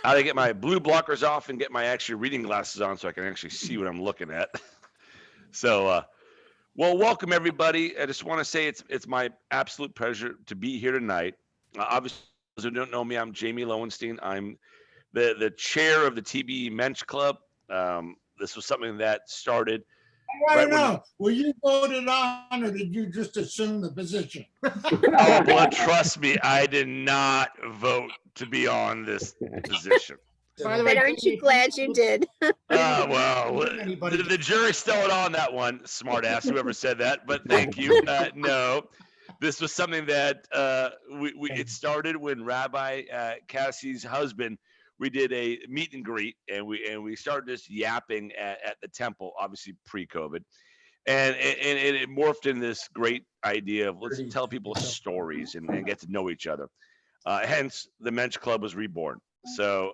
I gotta get my blue blockers off and get my actually reading glasses on so I can actually see what I'm looking at. So, well, welcome everybody. I just want to say it's my absolute pleasure to be here tonight. Obviously, those who don't know me, I'm Jamie Lowenstein. I'm the chair of the TBE MENsch Club. This was something that started I right don't when. know. Were you voted on, or did you just assume the position? Oh, but trust me, I did not vote to be on this position. By the way, But aren't you glad you did? Well, anybody the jury's still on that one, smartass, whoever said that. But thank you. No, this was something that it started when Rabbi Cassie's husband. We did a meet and greet, and we started just yapping at the temple, obviously pre-COVID, and it morphed in this great idea of let's tell people stories and get to know each other. Hence, the Mensch Club was reborn. So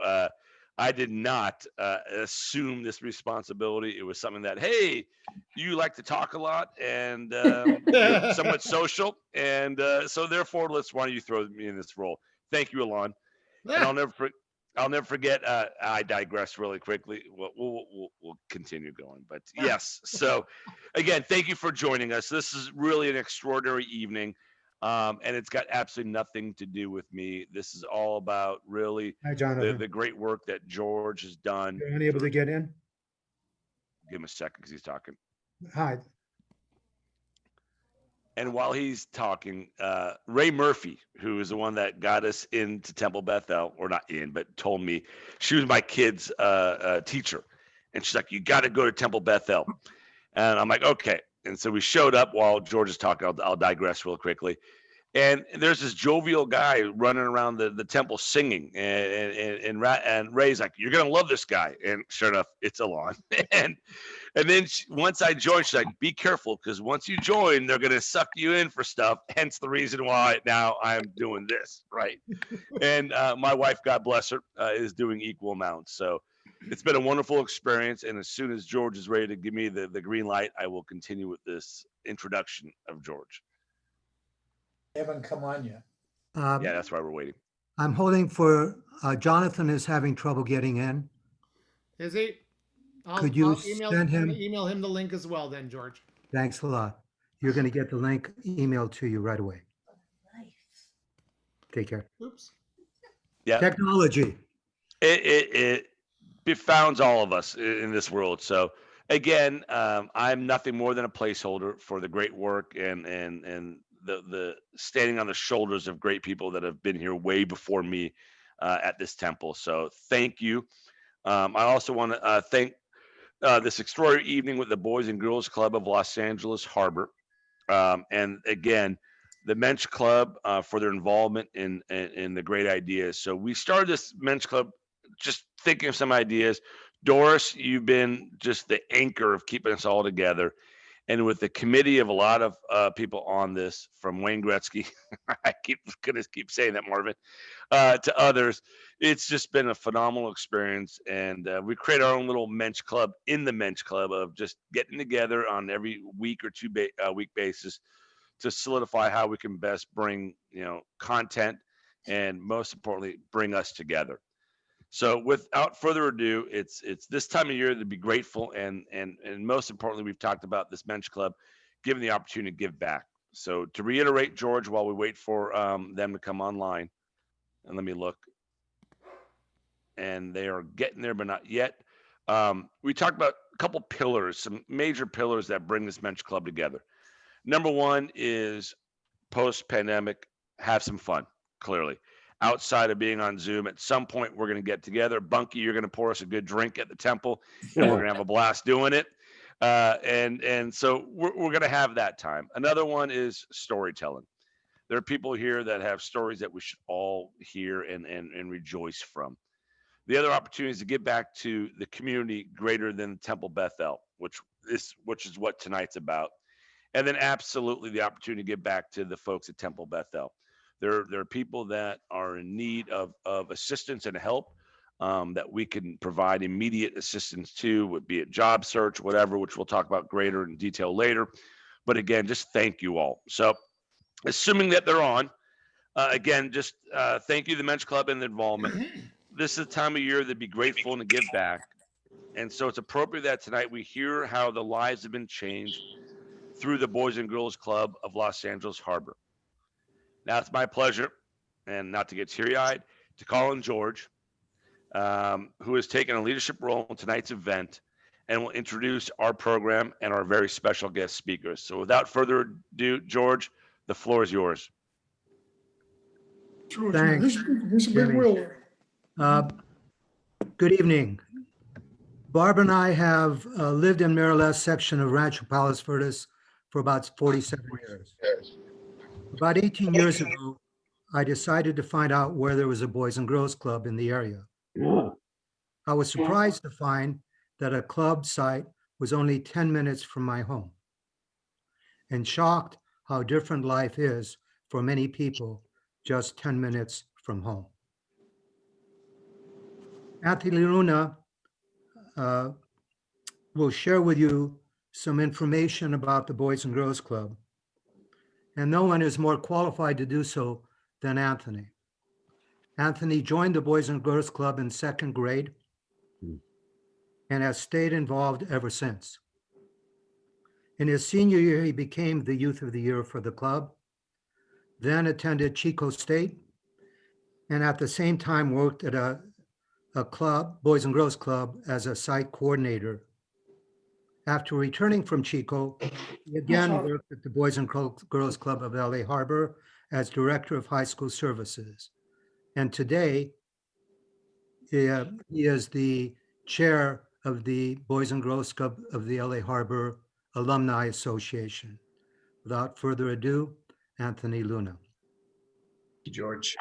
I did not assume this responsibility. It was something that, hey, you like to talk a lot and you're somewhat social, and so therefore, why don't you throw me in this role? Thank you, Alon. And I'll never forget. I digress really quickly. We'll continue going, but yes. So, again, thank you for joining us. This is really an extraordinary evening, and it's got absolutely nothing to do with me. This is all about really Hi, Jonathan. the great work that George has done. You're unable to get in? Give him a second because he's talking. Hi. And while he's talking, Ray Murphy, who is the one that got us into Temple Bethel, or not in, but told me she was my kid's teacher. And she's like, you got to go to Temple Bethel. And I'm like, okay. And so we showed up while George is talking. I'll digress real quickly. And there's this jovial guy running around the temple singing. And Ray's like, you're going to love this guy. And sure enough, it's Alon. And then once I joined, she's like, be careful, because once you join, they're going to suck you in for stuff. Hence the reason why now I'm doing this, right? And my wife, God bless her, is doing equal amounts. So it's been a wonderful experience. And as soon as George is ready to give me the green light, I will continue with this introduction of George. They haven't come on yet. Yeah, that's why we're waiting. I'm holding for, Jonathan is having trouble getting in. Is he? Could you email, send him- email him the link as well then, George. Thanks a lot. You're going to get the link emailed to you right away. Take care. Oops. Yeah. Technology. It befounds all of us in this world. So again, I'm nothing more than a placeholder for the great work and the standing on the shoulders of great people that have been here way before me at this temple. So thank you. I also want to thank this extraordinary evening with the Boys and Girls Club of Los Angeles Harbor. And again, the Mensch Club for their involvement in the great ideas. So we started this Mensch Club just thinking of some ideas. Doris, you've been just the anchor of keeping us all together. And with the committee of a lot of people on this, from Wayne Gretzky, I gonna keep saying that, Marvin, to others, it's just been a phenomenal experience. And we create our own little Mensch Club in the Mensch Club of just getting together on every week or week basis to solidify how we can best bring content and most importantly bring us together. So without further ado, it's this time of year to be grateful and most importantly, we've talked about this Mensch Club, given the opportunity to give back. So to reiterate, George, while we wait for them to come online, and let me look, and they are getting there, but not yet. We talked about a couple pillars, some major pillars that bring this Mensch Club together. Number one is post-pandemic, have some fun, clearly. Outside of being on Zoom, at some point we're going to get together. Bunky, you're going to pour us a good drink at the temple, and we're going to have a blast doing it. And so we're going to have that time. Another one is storytelling. There are people here that have stories that we should all hear and rejoice from. The other opportunity is to get back to the community greater than Temple Bethel, which is what tonight's about. And then absolutely the opportunity to get back to the folks at Temple Bethel. There are people that are in need of assistance and help that we can provide immediate assistance to, be it job search, whatever, which we'll talk about greater in detail later. But again, just thank you all. So assuming that they're on, again, just thank you, the Mensch Club, and the involvement. this is a time of year to be grateful and to give back. And so it's appropriate that tonight we hear how the lives have been changed through the Boys and Girls Club of Los Angeles Harbor. Now it's my pleasure, and not to get teary-eyed, to call on George, who has taken a leadership role in tonight's event and will introduce our program and our very special guest speakers. So without further ado, George, the floor is yours. George, Thanks, he's a big Jimmy. wheel. Good evening. Barb and I have lived in Miralles section of Rancho Palos Verdes for about 47 years. About 18 years ago, I decided to find out where there was a Boys and Girls Club in the area. I was surprised to find that a club site was only 10 minutes from my home, and shocked how different life is for many people just 10 minutes from home. Anthony Luna will share with you some information about the Boys and Girls Club, and no one is more qualified to do so than Anthony. Anthony joined the Boys and Girls Club in second grade and has stayed involved ever since. In his senior year, he became the Youth of the Year for the club, then attended Chico State, and at the same time worked at a club, Boys and Girls Club, as a site coordinator. After returning from Chico, he again worked at the Boys and Girls Club of LA Harbor as Director of High School Services. And today, he is the chair of the Boys and Girls Club of the LA Harbor Alumni Association. Without further ado, Anthony Luna. Thank you, George.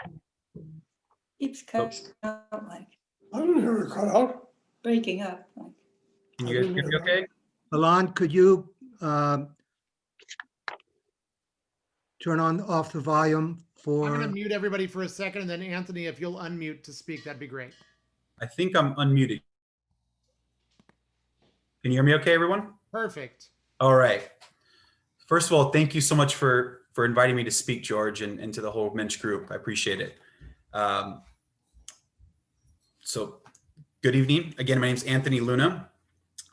Keeps cutting out, like I didn't hear it cut out. breaking up. Like. Can you guys hear me okay? Alon, could you turn off the volume for? I'm going to mute everybody for a second, and then Anthony, if you'll unmute to speak, that'd be great. I think I'm unmuted. Can you hear me okay, everyone? Perfect. All right. First of all, thank you so much for inviting me to speak, George, and to the whole MENsch group. I appreciate it. So good evening. Again, my name is Anthony Luna.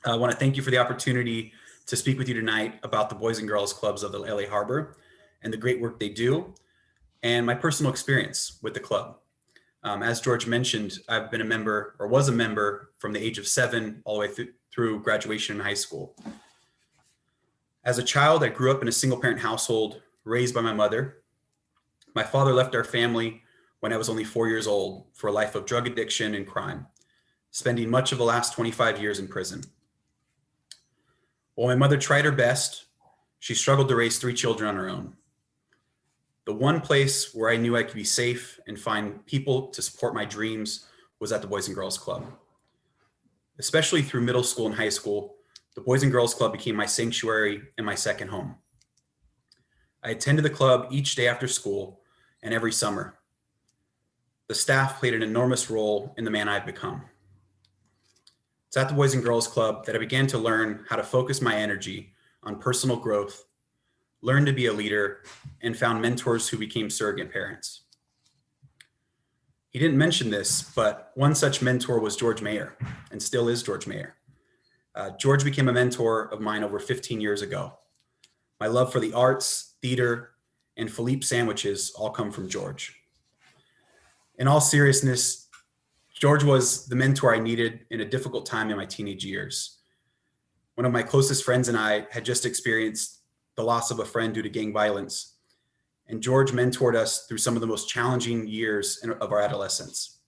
I want to thank you for the opportunity to speak with you tonight about the Boys and Girls Clubs of the LA Harbor and the great work they do and my personal experience with the club. As George mentioned, I've been a member, or was a member, from the age of 7 all the way through graduation in high school. As a child, I grew up in a single parent household raised by my mother. My father left our family when I was only 4 years old for a life of drug addiction and crime, spending much of the last 25 years in prison. While my mother tried her best, she struggled to raise 3 children on her own. The one place where I knew I could be safe and find people to support my dreams was at the Boys and Girls Club. Especially through middle school and high school, the Boys and Girls Club became my sanctuary and my second home. I attended the club each day after school and every summer. The staff played an enormous role in the man I've become. It's at the Boys and Girls Club that I began to learn how to focus my energy on personal growth, learn to be a leader, and found mentors who became surrogate parents. He didn't mention this, but one such mentor was George Mayer, and still is George Mayer. George became a mentor of mine over 15 years ago. My love for the arts, theater, and Philippe sandwiches all come from George. In all seriousness, George was the mentor I needed in a difficult time in my teenage years. One of my closest friends and I had just experienced the loss of a friend due to gang violence, and George mentored us through some of the most challenging years of our adolescence.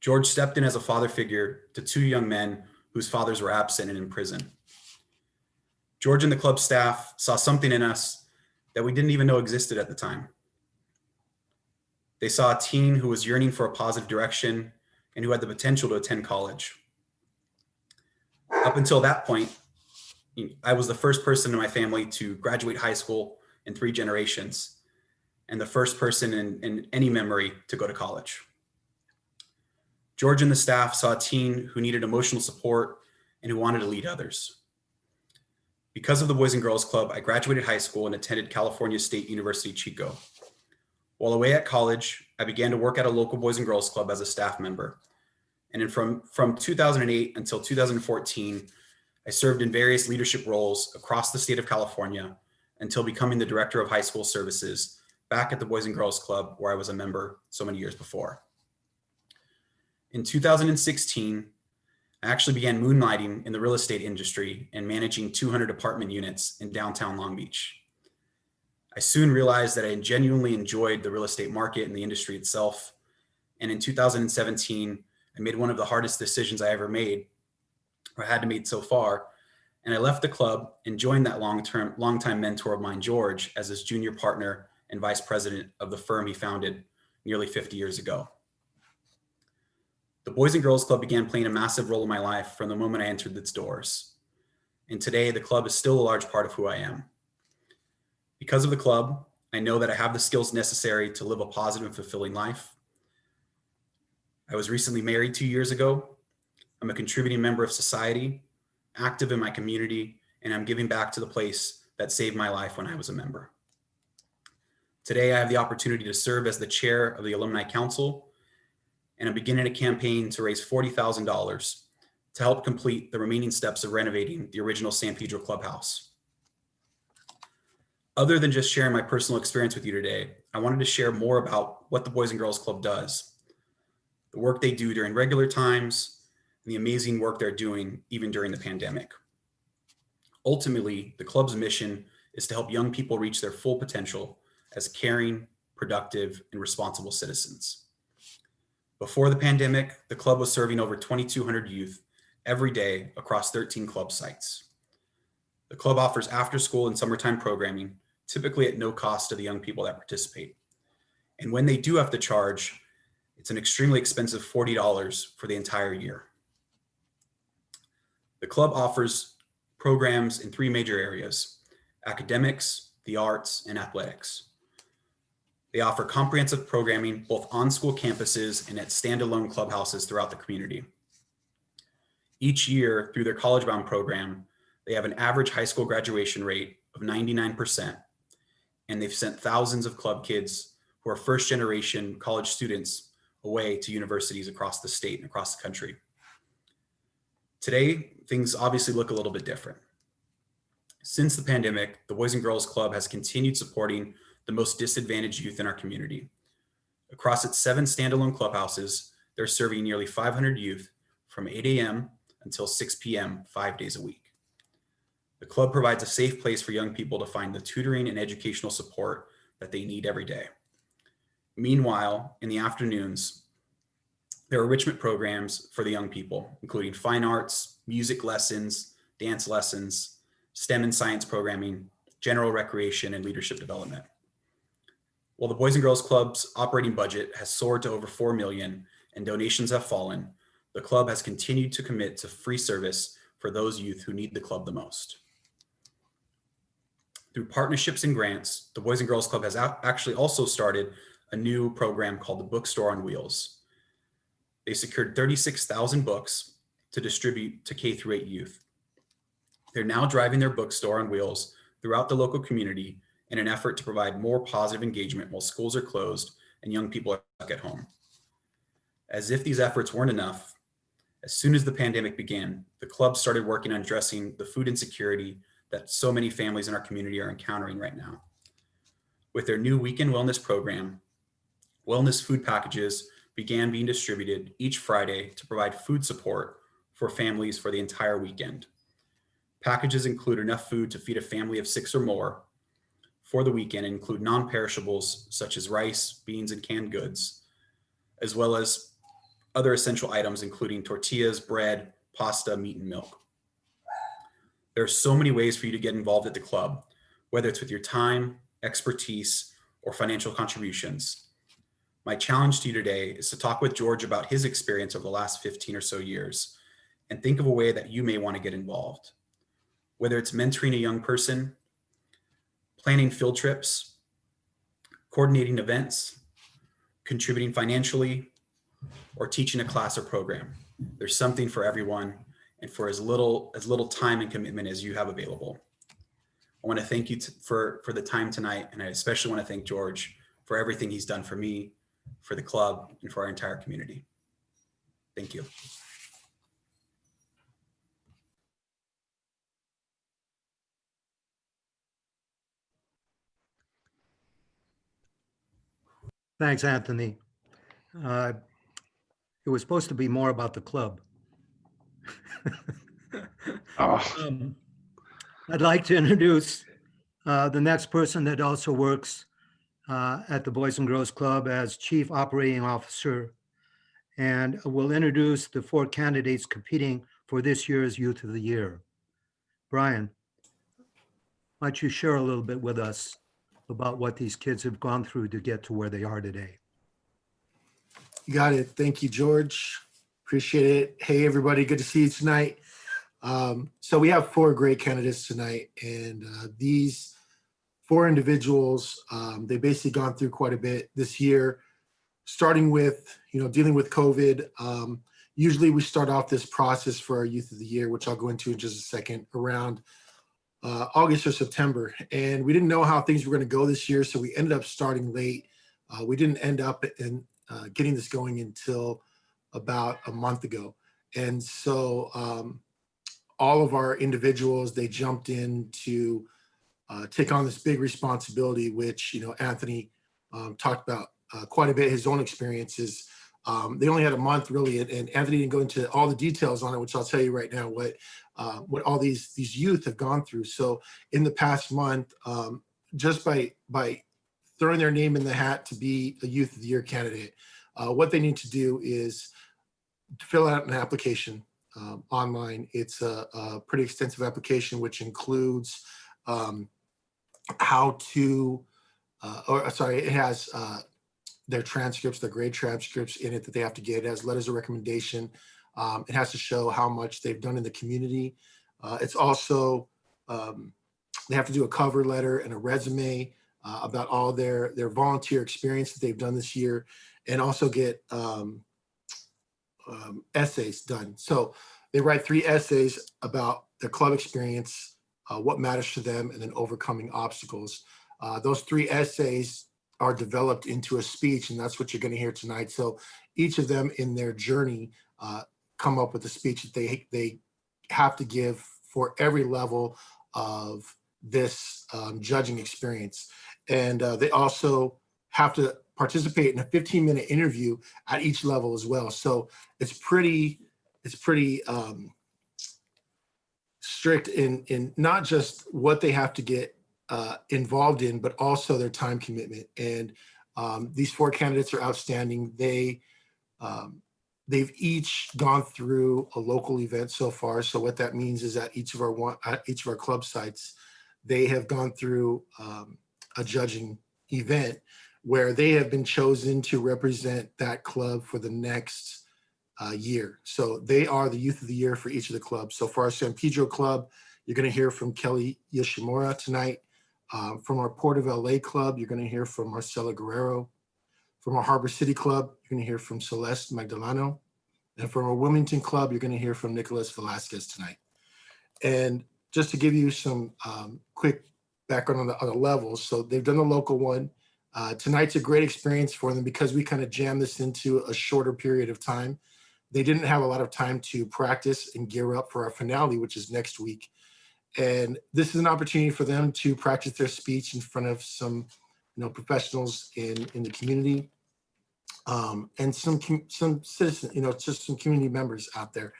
George stepped in as a father figure to 2 young men whose fathers were absent and in prison. George and the club staff saw something in us that we didn't even know existed at the time. They saw a teen who was yearning for a positive direction and who had the potential to attend college. Up until that point, I was the first person in my family to graduate high school in 3 generations, and the first person in any memory to go to college. George and the staff saw a teen who needed emotional support and who wanted to lead others. Because of the Boys and Girls Club, I graduated high school and attended California State University, Chico. While away at college, I began to work at a local Boys and Girls Club as a staff member. And from 2008 until 2014, I served in various leadership roles across the state of California until becoming the Director of High School Services back at the Boys and Girls Club, where I was a member so many years before. In 2016, I actually began moonlighting in the real estate industry and managing 200 apartment units in downtown Long Beach. I soon realized that I genuinely enjoyed the real estate market and the industry itself. And in 2017, I made one of the hardest decisions I ever made, or had to make so far. And I left the club and joined that longtime mentor of mine, George, as his junior partner and vice president of the firm he founded nearly 50 years ago. The Boys and Girls Club began playing a massive role in my life from the moment I entered its doors. And today, the club is still a large part of who I am. Because of the club, I know that I have the skills necessary to live a positive and fulfilling life. I was recently married 2 years ago. I'm a contributing member of society, active in my community, and I'm giving back to the place that saved my life when I was a member. Today, I have the opportunity to serve as the chair of the Alumni Council, and I'm beginning a campaign to raise $40,000 to help complete the remaining steps of renovating the original San Pedro Clubhouse. Other than just sharing my personal experience with you today, I wanted to share more about what the Boys and Girls Club does, the work they do during regular times, and the amazing work they're doing even during the pandemic. Ultimately, the club's mission is to help young people reach their full potential as caring, productive, and responsible citizens. Before the pandemic, the club was serving over 2,200 youth every day across 13 club sites. The club offers after-school and summertime programming, typically at no cost to the young people that participate. And when they do have to charge, it's an extremely expensive $40 for the entire year. The club offers programs in 3 major areas: academics, the arts, and athletics. They offer comprehensive programming both on school campuses and at standalone clubhouses throughout the community. Each year, through their college-bound program, they have an average high school graduation rate of 99%, and they've sent thousands of club kids who are first-generation college students away to universities across the state and across the country. Today, things obviously look a little bit different. Since the pandemic, the Boys and Girls Club has continued supporting the most disadvantaged youth in our community. Across its 7 standalone clubhouses, they're serving nearly 500 youth from 8 a.m. until 6 p.m. 5 days a week. The club provides a safe place for young people to find the tutoring and educational support that they need every day. Meanwhile, in the afternoons, there are enrichment programs for the young people, including fine arts, music lessons, dance lessons, STEM and science programming, general recreation, and leadership development. While the Boys and Girls Club's operating budget has soared to over $4 million and donations have fallen, the club has continued to commit to free service for those youth who need the club the most. Through partnerships and grants, the Boys and Girls Club has actually also started a new program called the Bookstore on Wheels. They secured 36,000 books to distribute to K-8 youth. They're now driving their bookstore on wheels throughout the local community in an effort to provide more positive engagement while schools are closed and young people are stuck at home. As if these efforts weren't enough, as soon as the pandemic began, the club started working on addressing the food insecurity that so many families in our community are encountering right now. With their new weekend wellness program, wellness food packages began being distributed each Friday to provide food support for families for the entire weekend. Packages include enough food to feed a family of 6 or more for the weekend and include non-perishables such as rice, beans, and canned goods, as well as other essential items including tortillas, bread, pasta, meat, and milk. There are so many ways for you to get involved at the club, whether it's with your time, expertise, or financial contributions. My challenge to you today is to talk with George about his experience over the last 15 or so years and think of a way that you may want to get involved. Whether it's mentoring a young person, planning field trips, coordinating events, contributing financially, or teaching a class or program. There's something for everyone and for as little time and commitment as you have available. I want to thank you for the time tonight, and I especially want to thank George for for everything he's done for me, for the club, and for our entire community. Thank you. Thanks, Anthony. It was supposed to be more about the club. Oh, I'd like to introduce the next person that also works at the Boys and Girls Club as Chief Operating Officer. And we'll introduce the 4 candidates competing for this year's Youth of the Year. Brian, why don't you share a little bit with us about what these kids have gone through to get to where they are today? You got it. Thank you, George. Appreciate it. Hey, everybody. Good to see you tonight. So we have 4 great candidates tonight, and these 4 individuals, they've basically gone through quite a bit this year, starting with, dealing with COVID. Usually we start off this process for our Youth of the Year, which I'll go into in just a second, around August or September. And we didn't know how things were going to go this year, so we ended up starting late. We didn't end up in getting this going until about a month ago. And so all of our individuals, they jumped in to take on this big responsibility, which, Anthony talked about quite a bit, his own experiences. They only had a month really, and Anthony didn't go into all the details on it, which I'll tell you right now what all these youth have gone through. So in the past month, just by throwing their name in the hat to be a Youth of the Year candidate, what they need to do is fill out an application online. It's a pretty extensive application, which includes it has their transcripts, their grade transcripts in it that they have to get. It has letters of recommendation. It has to show how much they've done in the community. It's also, they have to do a cover letter and a resume about all their volunteer experience that they've done this year, and also get essays done. So they write 3 essays about their club experience, what matters to them, and then overcoming obstacles. Those 3 essays are developed into a speech, and that's what you're going to hear tonight. So each of them in their journey come up with a speech that they have to give for every level of this judging experience. And they also have to participate in a 15-minute interview at each level as well. So it's pretty strict in not just what they have to get involved in, but also their time commitment. And these 4 candidates are outstanding. They've each gone through a local event so far. So what that means is that each of our club sites, they have gone through a judging event where they have been chosen to represent that club for the next year. So they are the Youth of the Year for each of the clubs. So for our San Pedro club, you're going to hear from Kelly Yoshimura tonight. From our Port of LA club, you're going to hear from Marcela Guerrero. From our Harbor City club, you're going to hear from Celeste Magdaleno. And from our Wilmington club, you're going to hear from Nicholas Velasquez tonight. And just to give you some quick background on the levels. So they've done the local one. Tonight's a great experience for them because we kind of jammed this into a shorter period of time. They didn't have a lot of time to practice and gear up for our finale, which is next week. And this is an opportunity for them to practice their speech in front of some, professionals in the community, and some citizens, just some community members out there.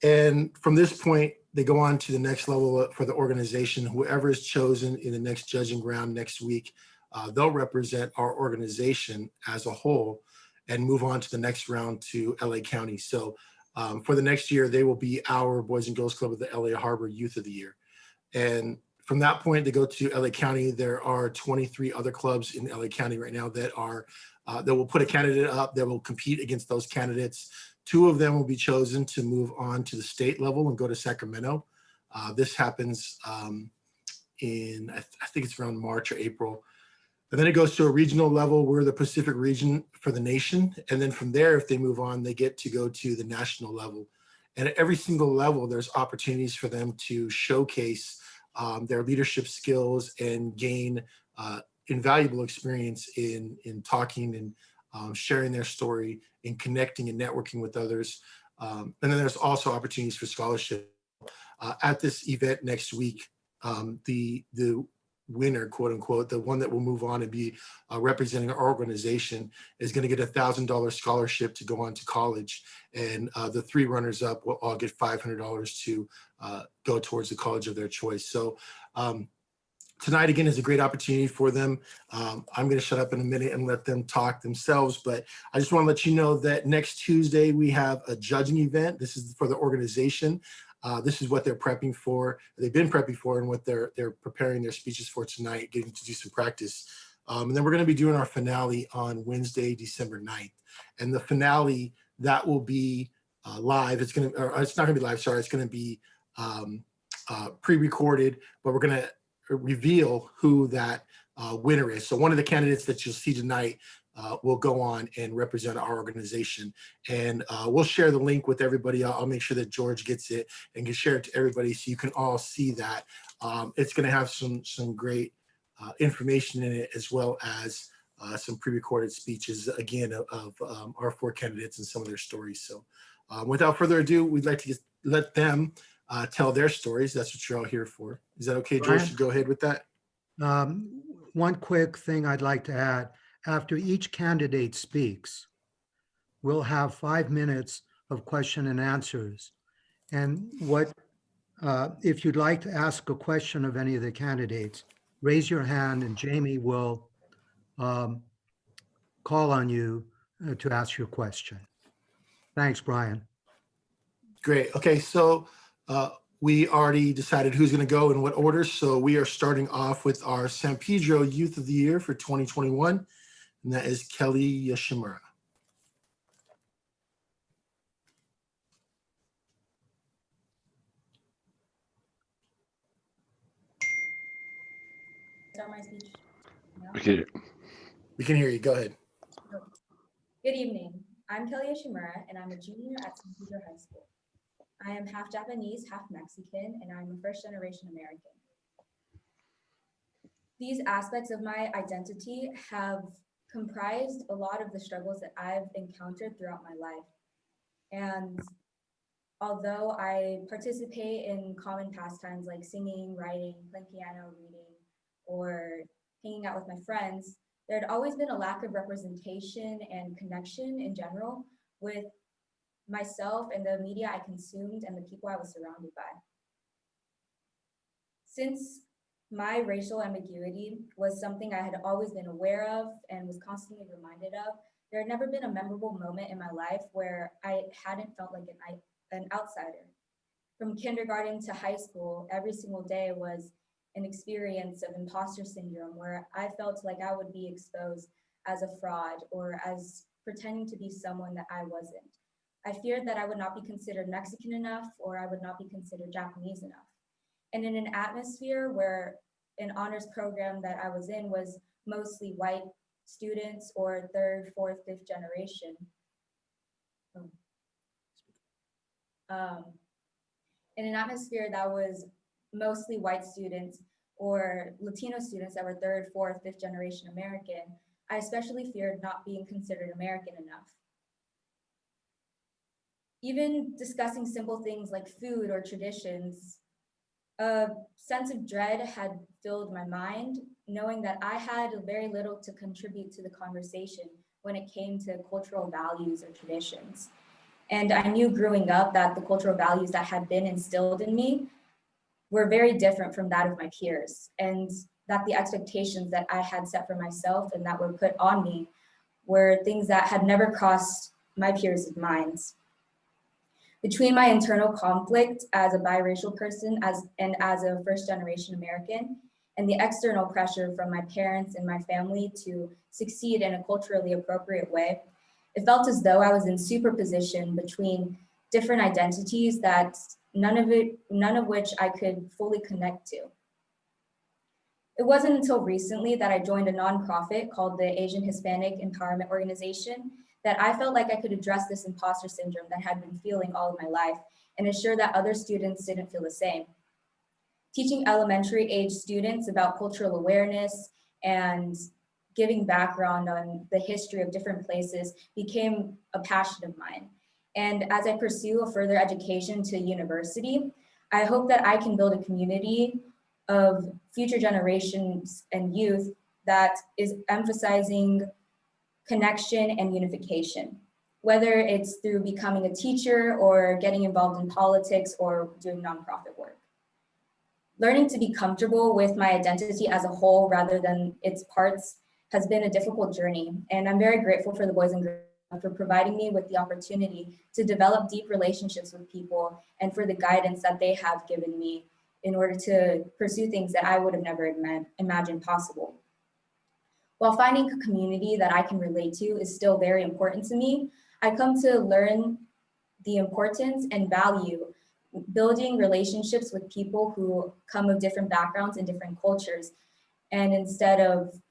And from this point, they go on to the next level for the organization. Whoever is chosen in the next judging round next week, they'll represent our organization as a whole and move on to the next round to LA County. So for the next year, they will be our Boys and Girls Club of the LA Harbor Youth of the Year. And from that point, they go to LA County. There are 23 other clubs in LA County right now that will put a candidate up that will compete against those candidates. 2 of them will be chosen to move on to the state level and go to Sacramento. This happens in, I think it's around March or April. And then it goes to a regional level. We're the Pacific region for the nation. And then from there, if they move on, they get to go to the national level. And at every single level, there's opportunities for them to showcase their leadership skills and gain invaluable experience in talking and sharing their story, in connecting and networking with others. And then there's also opportunities for scholarship. At this event next week, the winner, quote unquote, the one that will move on and be representing our organization, is going to get $1,000 scholarship to go on to college. And the 3 runners up will all get $500 to go towards the college of their choice. So tonight, again, is a great opportunity for them. I'm going to shut up in a minute and let them talk themselves, but I just want to let you know that next Tuesday, we have a judging event. This is for the organization. This is what they're prepping for. They've been prepping for, and what they're preparing their speeches for tonight, getting to do some practice. And then we're going to be doing our finale on Wednesday, December 9th. And the finale, that will be live. It's not going to be live, sorry. It's going to be pre-recorded, but we're going to reveal who that winner is. So one of the candidates that you'll see tonight will go on and represent our organization. And we'll share the link with everybody. I'll make sure that George gets it and can share it to everybody so you can all see that. It's going to have some great information in it, as well as some pre-recorded speeches, again, of our 4 candidates and some of their stories. So without further ado, we'd like to just let them tell their stories. That's what you're all here for. Is that okay, George, Brian? to go ahead with that? One quick thing I'd like to add. After each candidate speaks, we'll have 5 minutes of question and answers. And if you'd like to ask a question of any of the candidates, raise your hand and Jamie will call on you to ask your question. Thanks, Brian. Great. Okay, so we already decided who's going to go in what order. So we are starting off with our San Pedro Youth of the Year for 2021, and that is Kelly Yoshimura. Start my speech now? Okay. We can hear you. Go ahead. Good evening. I'm Kelly Yoshimura, and I'm a junior at St. Peter High School. I am half Japanese, half Mexican, and I'm a first-generation American. These aspects of my identity have comprised a lot of the struggles that I've encountered throughout my life. And although I participate in common pastimes like singing, writing, playing piano, reading, or hanging out with my friends, there had always been a lack of representation and connection in general with myself and the media I consumed and the people I was surrounded by. Since my racial ambiguity was something I had always been aware of and was constantly reminded of, there had never been a memorable moment in my life where I hadn't felt like an outsider. From kindergarten to high school, every single day was an experience of imposter syndrome where I felt like I would be exposed as a fraud or as pretending to be someone that I wasn't. I feared that I would not be considered Mexican enough or I would not be considered Japanese enough. And in an atmosphere where an honors program that I was in was mostly white students or 3rd, 4th, 5th generation. In an atmosphere that was mostly white students or Latino students that were 3rd, 4th, 5th generation American, I especially feared not being considered American enough. Even discussing simple things like food or traditions, a sense of dread had filled my mind, knowing that I had very little to contribute to the conversation when it came to cultural values or traditions. And I knew growing up that the cultural values that had been instilled in me were very different from that of my peers, and that the expectations that I had set for myself and that were put on me were things that had never crossed my peers' minds. Between my internal conflict as a biracial person and as a first-generation American, and the external pressure from my parents and my family to succeed in a culturally appropriate way, it felt as though I was in superposition between different identities that none of which I could fully connect to. It wasn't until recently that I joined a nonprofit called the Asian Hispanic Empowerment Organization that I felt like I could address this imposter syndrome that I had been feeling all of my life and ensure that other students didn't feel the same. Teaching elementary age students about cultural awareness and giving background on the history of different places became a passion of mine. And as I pursue a further education to university, I hope that I can build a community of future generations and youth that is emphasizing connection and unification, whether it's through becoming a teacher or getting involved in politics or doing nonprofit work. Learning to be comfortable with my identity as a whole rather than its parts has been a difficult journey. And I'm very grateful for the Boys and Girls for providing me with the opportunity to develop deep relationships with people and for the guidance that they have given me in order to pursue things that I would have never imagined possible. While finding a community that I can relate to is still very important to me, I come to learn the importance and value building relationships with people who come with different backgrounds and different cultures. And instead of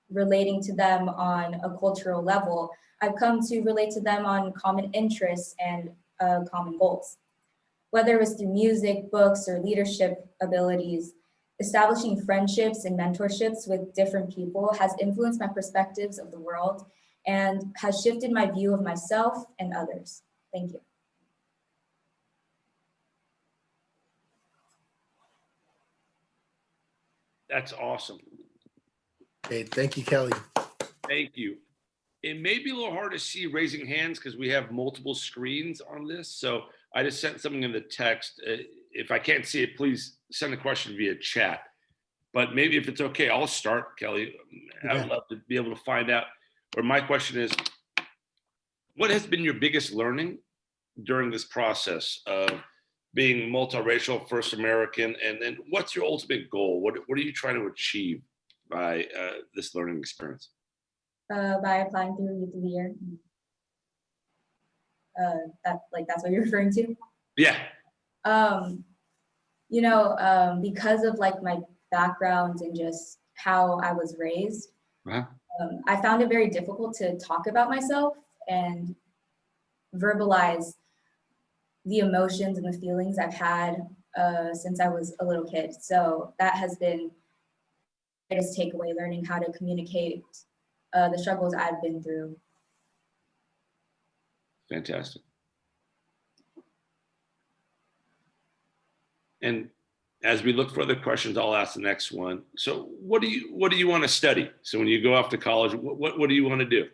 relating to them on a cultural level, I've come to relate to them on common interests and common goals. Whether it was through music, books, or leadership abilities, establishing friendships and mentorships with different people has influenced my perspectives of the world and has shifted my view of myself and others. Thank you. That's awesome. Okay, thank you, Kelly. Thank you. It may be a little hard to see raising hands because we have multiple screens on this. So I just sent something in the text. If I can't see it, please send a question via chat. But maybe if it's okay, I'll start, Kelly. I would love to be able to find out. Or my question is, what has been your biggest learning during this process of being multiracial, first American, and then what's your ultimate goal? What are you trying to achieve by this learning experience? By applying through Youth of the Year. That's what you're referring to? Yeah. Because of like my background and just how I was raised, I found it very difficult to talk about myself and verbalize the emotions and the feelings I've had since I was a little kid. So that has been the greatest takeaway, learning how to communicate the struggles I've been through. Fantastic. And as we look for other questions, I'll ask the next one. So what do you want to study? So when you go off to college, what do you want to do?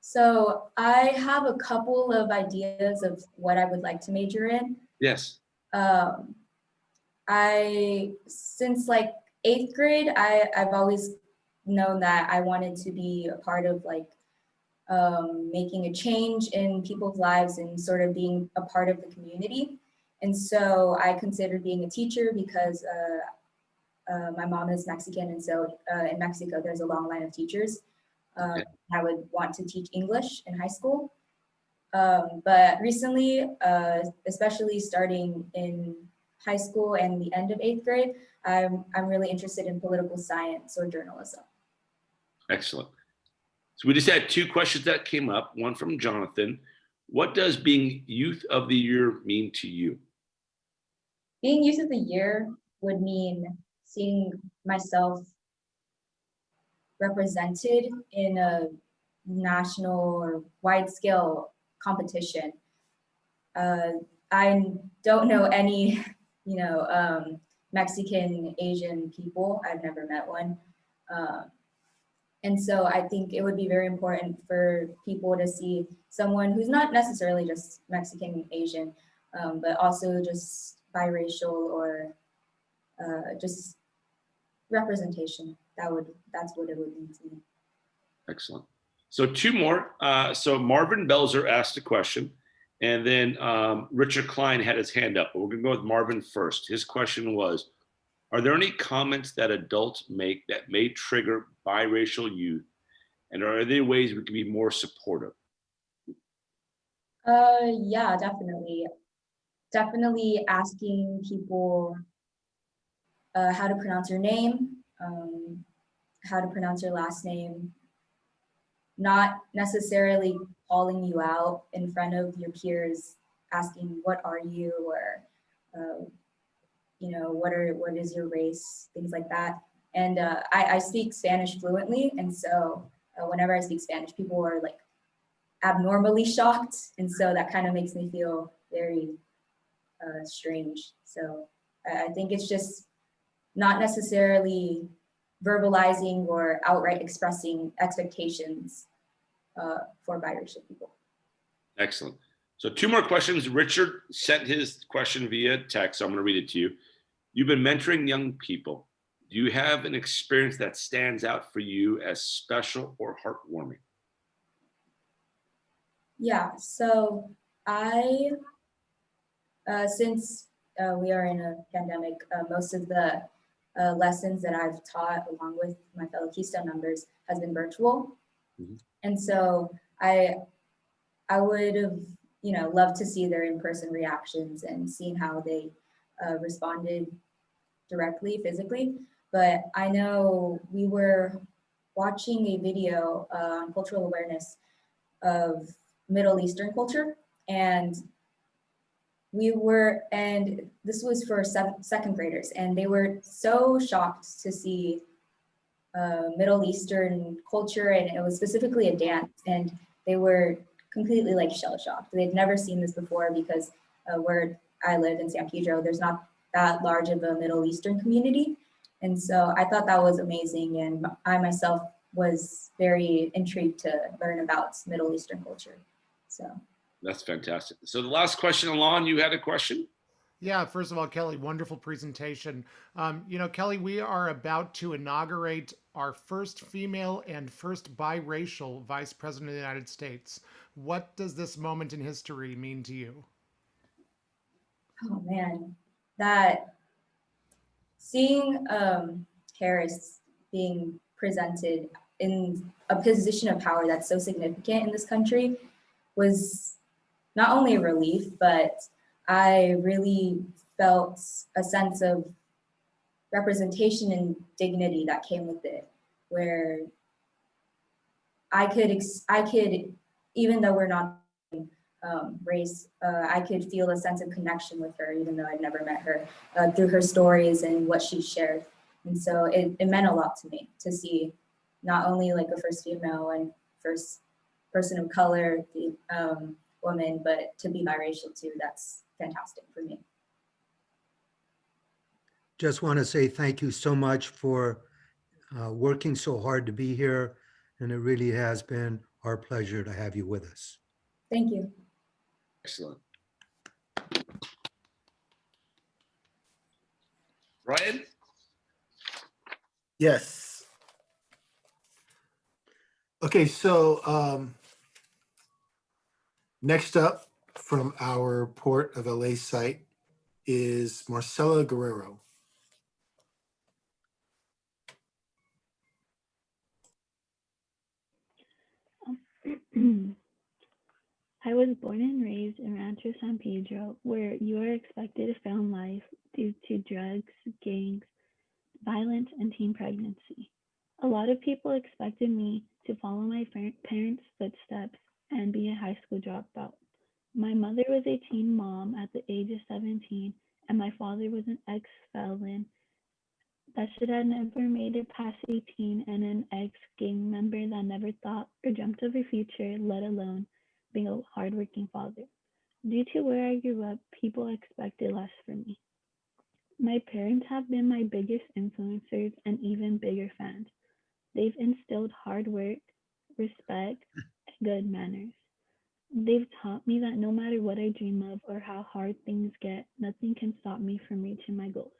So I have a couple of ideas of what I would like to major in. Yes. Since like 8th grade, I've always known that I wanted to be a part of like making a change in people's lives and sort of being a part of the community. And so I considered being a teacher because my mom is Mexican. And so in Mexico, there's a long line of teachers. I would want to teach English in high school. But recently, especially starting in high school and the end of 8th grade, I'm really interested in political science or journalism. Excellent. So we just had 2 questions that came up, one from Jonathan. What does being Youth of the Year mean to you? Being Youth of the Year would mean seeing myself represented in a national or wide scale competition. I don't know any, Mexican, Asian people. I've never met one. And so I think it would be very important for people to see someone who's not necessarily just Mexican, Asian, but also just biracial or just representation. That's what it would mean to me. Excellent. So 2 more. So Marvin Belzer asked a question, and then Richard Klein had his hand up. But we're going to go with Marvin first. His question was, are there any comments that adults make that may trigger biracial youth? And are there ways we can be more supportive? Yeah, definitely. Definitely asking people how to pronounce your name, how to pronounce your last name, not necessarily calling you out in front of your peers, asking what are you, or what is your race, things like that. And I speak Spanish fluently. And so whenever I speak Spanish, people are like abnormally shocked. And so that kind of makes me feel very strange. So I think it's just not necessarily verbalizing or outright expressing expectations for biracial people. Excellent. So 2 more questions. Richard sent his question via text. So I'm going to read it to you. You've been mentoring young people. Do you have an experience that stands out for you as special or heartwarming? Yeah, so I, since we are in a pandemic, most of the lessons that I've taught along with my fellow Keystone members has been virtual. Mhm. And so I would have, loved to see their in-person reactions and seeing how they responded directly, physically. But I know we were watching a video on cultural awareness of Middle Eastern culture, and this was for second graders, and they were so shocked to see Middle Eastern culture, and it was specifically a dance, and they were completely like shell shocked. They'd never seen this before because where I live in San Pedro, there's not that large of a Middle Eastern community. And so I thought that was amazing. And I myself was very intrigued to learn about Middle Eastern culture. So That's fantastic. So the last question, Alon, you had a question? Yeah, first of all, Kelly, wonderful presentation. Kelly, we are about to inaugurate our first female and first biracial vice president of the United States. What does this moment in history mean to you? oh man, that seeing Harris being presented in a position of power that's so significant in this country was not only a relief, but I really felt a sense of representation and dignity that came with it, where I could, even though we're not race, I could feel a sense of connection with her, even though I'd never met her, through her stories and what she shared. And so it meant a lot to me to see not only like a first female and first person of color, woman, but to be biracial too. That's fantastic for me. Just want to say thank you so much for working so hard to be here. And it really has been our pleasure to have you with us. Thank you. Excellent. Ryan? Yes. Okay, so next up from our Port of LA site is Marcela Guerrero. I was born and raised in Rancho San Pedro, where you are expected to fail in life due to drugs, gangs, violence, and teen pregnancy. A lot of people expected me to follow my parents' footsteps and be a high school dropout. My mother was a teen mom at the age of 17, and my father was an ex-felon that should have never made it past 18 and an ex-gang member that never thought or dreamt of a future, let alone being a hardworking father. Due to where I grew up, people expected less from me. My parents have been my biggest influencers and even bigger fans. They've instilled hard work, respect, and good manners. They've taught me that no matter what I dream of or how hard things get, nothing can stop me from reaching my goals.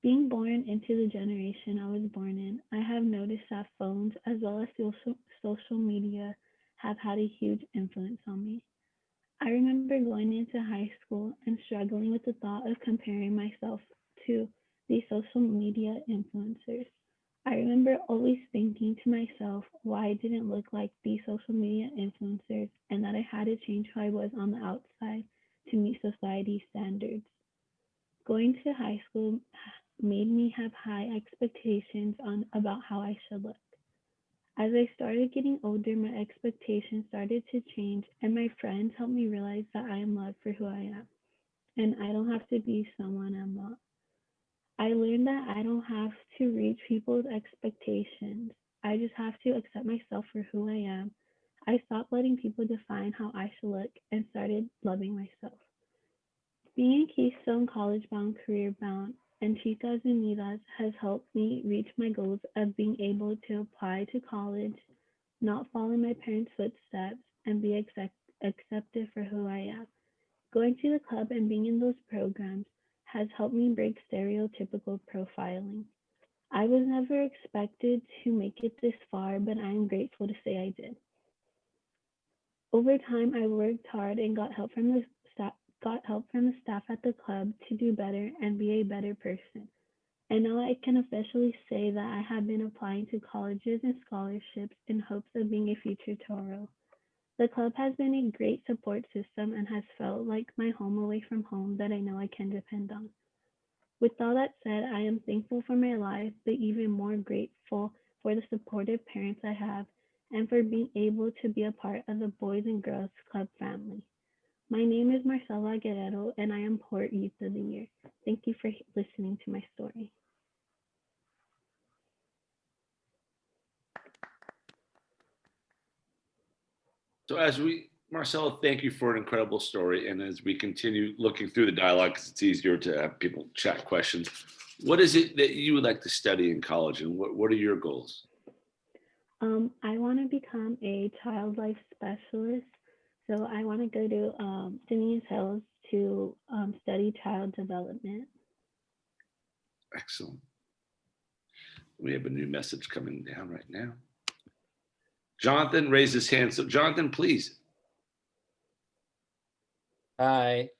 Being born into the generation I was born in, I have noticed that phones as well as social media have had a huge influence on me. I remember going into high school and struggling with the thought of comparing myself to these social media influencers. I remember always thinking to myself why I didn't look like these social media influencers and that I had to change who I was on the outside to meet society's standards. Going to high school made me have high expectations about how I should look. As I started getting older, my expectations started to change, and my friends helped me realize that I am loved for who I am, and I don't have to be someone I'm not. I learned that I don't have to reach people's expectations. I just have to accept myself for who I am. I stopped letting people define how I should look and started loving myself. Being Keystone College bound, career bound, and Chicas Unidas has helped me reach my goals of being able to apply to college, not follow in my parents' footsteps, and be accepted for who I am. Going to the club and being in those programs has helped me break stereotypical profiling. I was never expected to make it this far, but I am grateful to say I did. Over time, I worked hard and got help from the staff at the club to do better and be a better person. And now I can officially say that I have been applying to colleges and scholarships in hopes of being a future Toro. The club has been a great support system and has felt like my home away from home that I know I can depend on. With all that said, I am thankful for my life, but even more grateful for the supportive parents I have and for being able to be a part of the Boys and Girls Club family. My name is Marcela Guerrero, and I am Port Youth of the Year. Thank you for listening to my story. So Marcelo, thank you for an incredible story. And as we continue looking through the dialogue, because it's easier to have people chat questions, what is it that you would like to study in college, and what are your goals? I want to become a child life specialist. So I want to go to Denise Hills to study child development. Excellent. We have a new message coming down right now. Jonathan raised his hand. So Jonathan, please. Hi,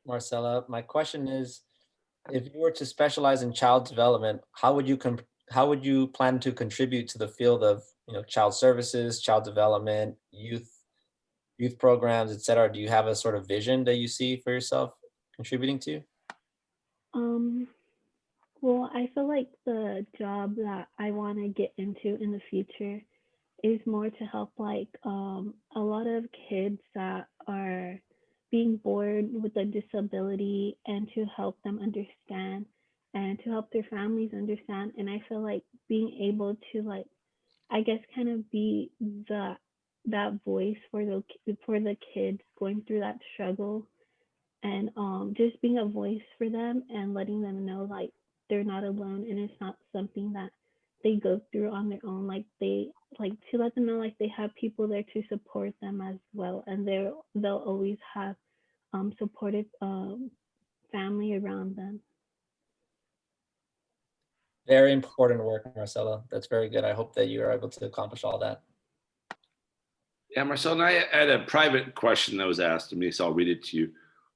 Marcella. My question is, if you were to specialize in child development, how would you plan to contribute to the field of child services, child development, youth programs, etc.? Do you have a sort of vision that you see for yourself contributing to? Well, I feel like the job that I want to get into in the future is more to help like a lot of kids that are being born with a disability and to help them understand and to help their families understand. And I feel like being able to like, I guess, kind of be that voice for the kids going through that struggle, and just being a voice for them and letting them know like they're not alone and it's not something that they go through on their own. Like they like to let them know like they have people there to support them as well, and they'll always have supportive family around them. Very important work, Marcella. That's very good. I hope that you are able to accomplish all that. Yeah, Marcel, I had a private question that was asked of me, so I'll read it to you.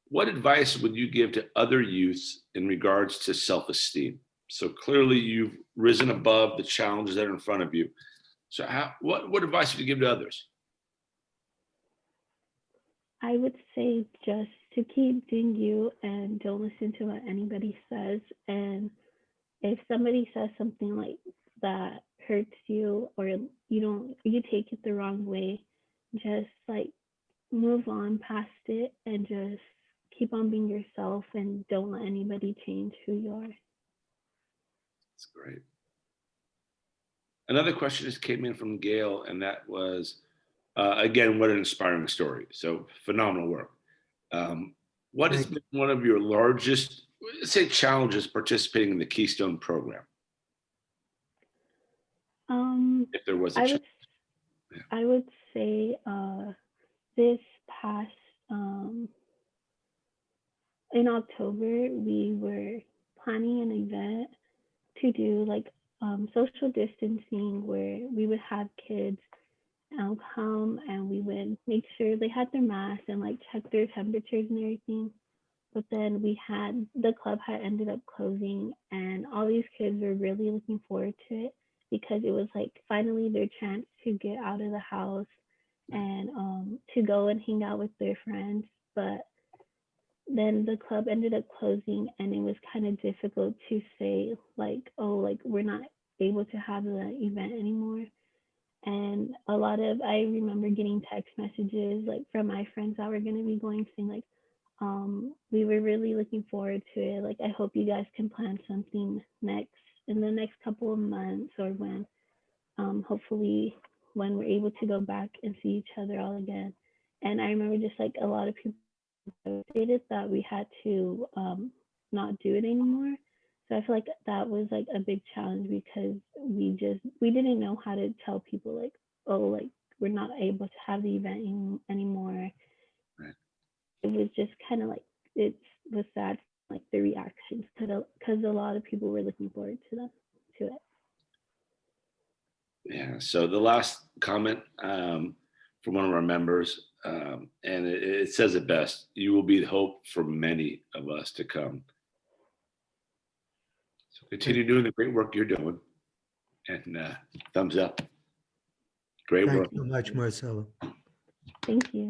What advice would you give to other youths in regards to self-esteem? So clearly you've risen above the challenges that are in front of you. So what advice would you give to others? I would say just to keep doing you and don't listen to what anybody says. And if somebody says something like that hurts you or you take it the wrong way, just like move on past it and just keep on being yourself and don't let anybody change who you are. That's great. Another question just came in from Gail, and that was, again, what an inspiring story. So phenomenal work. What has been one of your largest, say, challenges participating in the Keystone program? If there was a challenge. I would say this past in October, we were planning an event to do like social distancing where we would have kids come and we would make sure they had their masks and like check their temperatures and everything. But then the club had ended up closing, and all these kids were really looking forward to it because it was like finally their chance to get out of the house and to go and hang out with their friends. But then the club ended up closing, and it was kind of difficult to say like, oh, like we're not able to have the event anymore. And I remember getting text messages like from my friends that were going to be going saying like, We were really looking forward to it. Like, I hope you guys can plan something in the next couple of months, or when, hopefully, when we're able to go back and see each other all again. And I remember just like a lot of people stated that we had to not do it anymore. So I feel like that was like a big challenge, because we didn't know how to tell people like, oh, like we're not able to have the event anymore. Right. It was just kind of like, it was sad, like the reactions, because a lot of people were looking forward to it. Yeah. So the last comment from one of our members, and it says it best: "You will be hope for many of us to come." So continue doing the great work you're doing, and thumbs up. Great Thank work. you so much, Marcella. Thank you.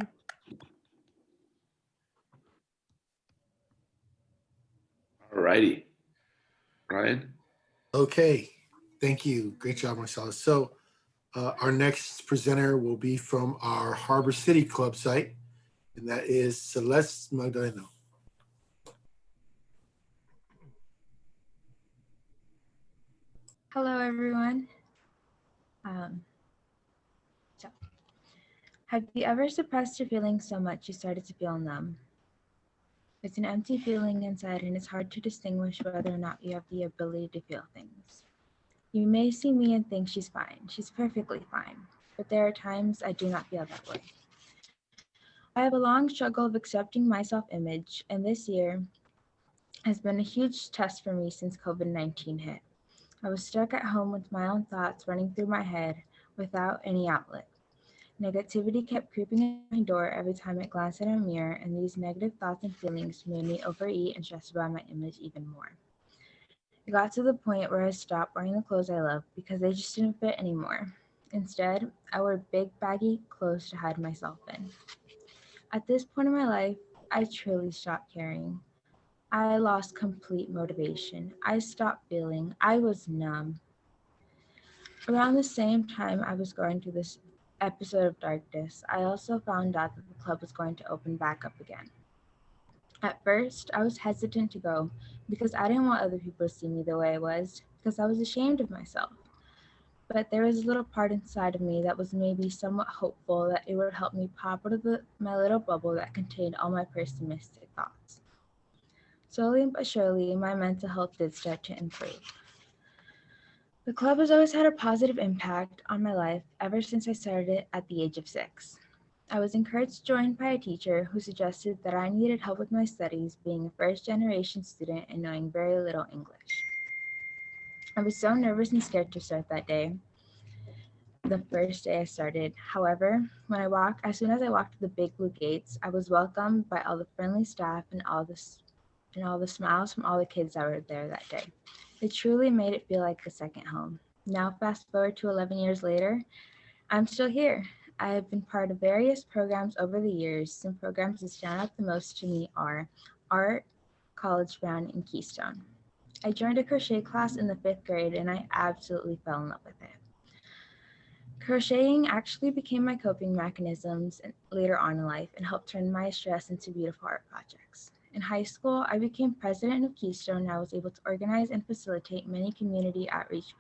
All righty, Brian. Okay, thank you. Great job, Marcella. So our next presenter will be from our Harbor City Club site, and that is Celeste Magdaleno. Hello, everyone. Have you ever suppressed your feelings so much you started to feel numb? It's an empty feeling inside, and it's hard to distinguish whether or not you have the ability to feel things. You may see me and think she's fine. She's perfectly fine. But there are times I do not feel that way. I have a long struggle of accepting my self-image, and this year has been a huge test for me since COVID-19 hit. I was stuck at home with my own thoughts running through my head without any outlet. Negativity kept creeping at my door every time I glanced at a mirror, and these negative thoughts and feelings made me overeat and stress about my image even more. It got to the point where I stopped wearing the clothes I love because they just didn't fit anymore. Instead, I wore big baggy clothes to hide myself in. At this point in my life, I truly stopped caring. I lost complete motivation. I stopped feeling. I was numb. Around the same time I was going through this episode of darkness, I also found out that the club was going to open back up again. At first, I was hesitant to go because I didn't want other people to see me the way I was, because I was ashamed of myself. But there was a little part inside of me that was maybe somewhat hopeful that it would help me pop out of my little bubble that contained all my pessimistic thoughts. Slowly but surely, my mental health did start to improve. The club has always had a positive impact on my life ever since I started it at the age of 6. I was encouraged to join by a teacher who suggested that I needed help with my studies, being a first-generation student and knowing very little English. I was so nervous and scared to start that day, the first day I started. However, as soon as I walked to the big blue gates, I was welcomed by all the friendly staff and all the smiles from all the kids that were there that day. It truly made it feel like a second home. Now, fast forward to 11 years later, I'm still here. I have been part of various programs over the years. Some programs that stand out the most to me are Art, College Band, and Keystone. I joined a crochet class in the 5th grade, and I absolutely fell in love with it. Crocheting actually became my coping mechanisms later on in life and helped turn my stress into beautiful art projects. In high school, I became president of Keystone, and I was able to organize and facilitate many community outreach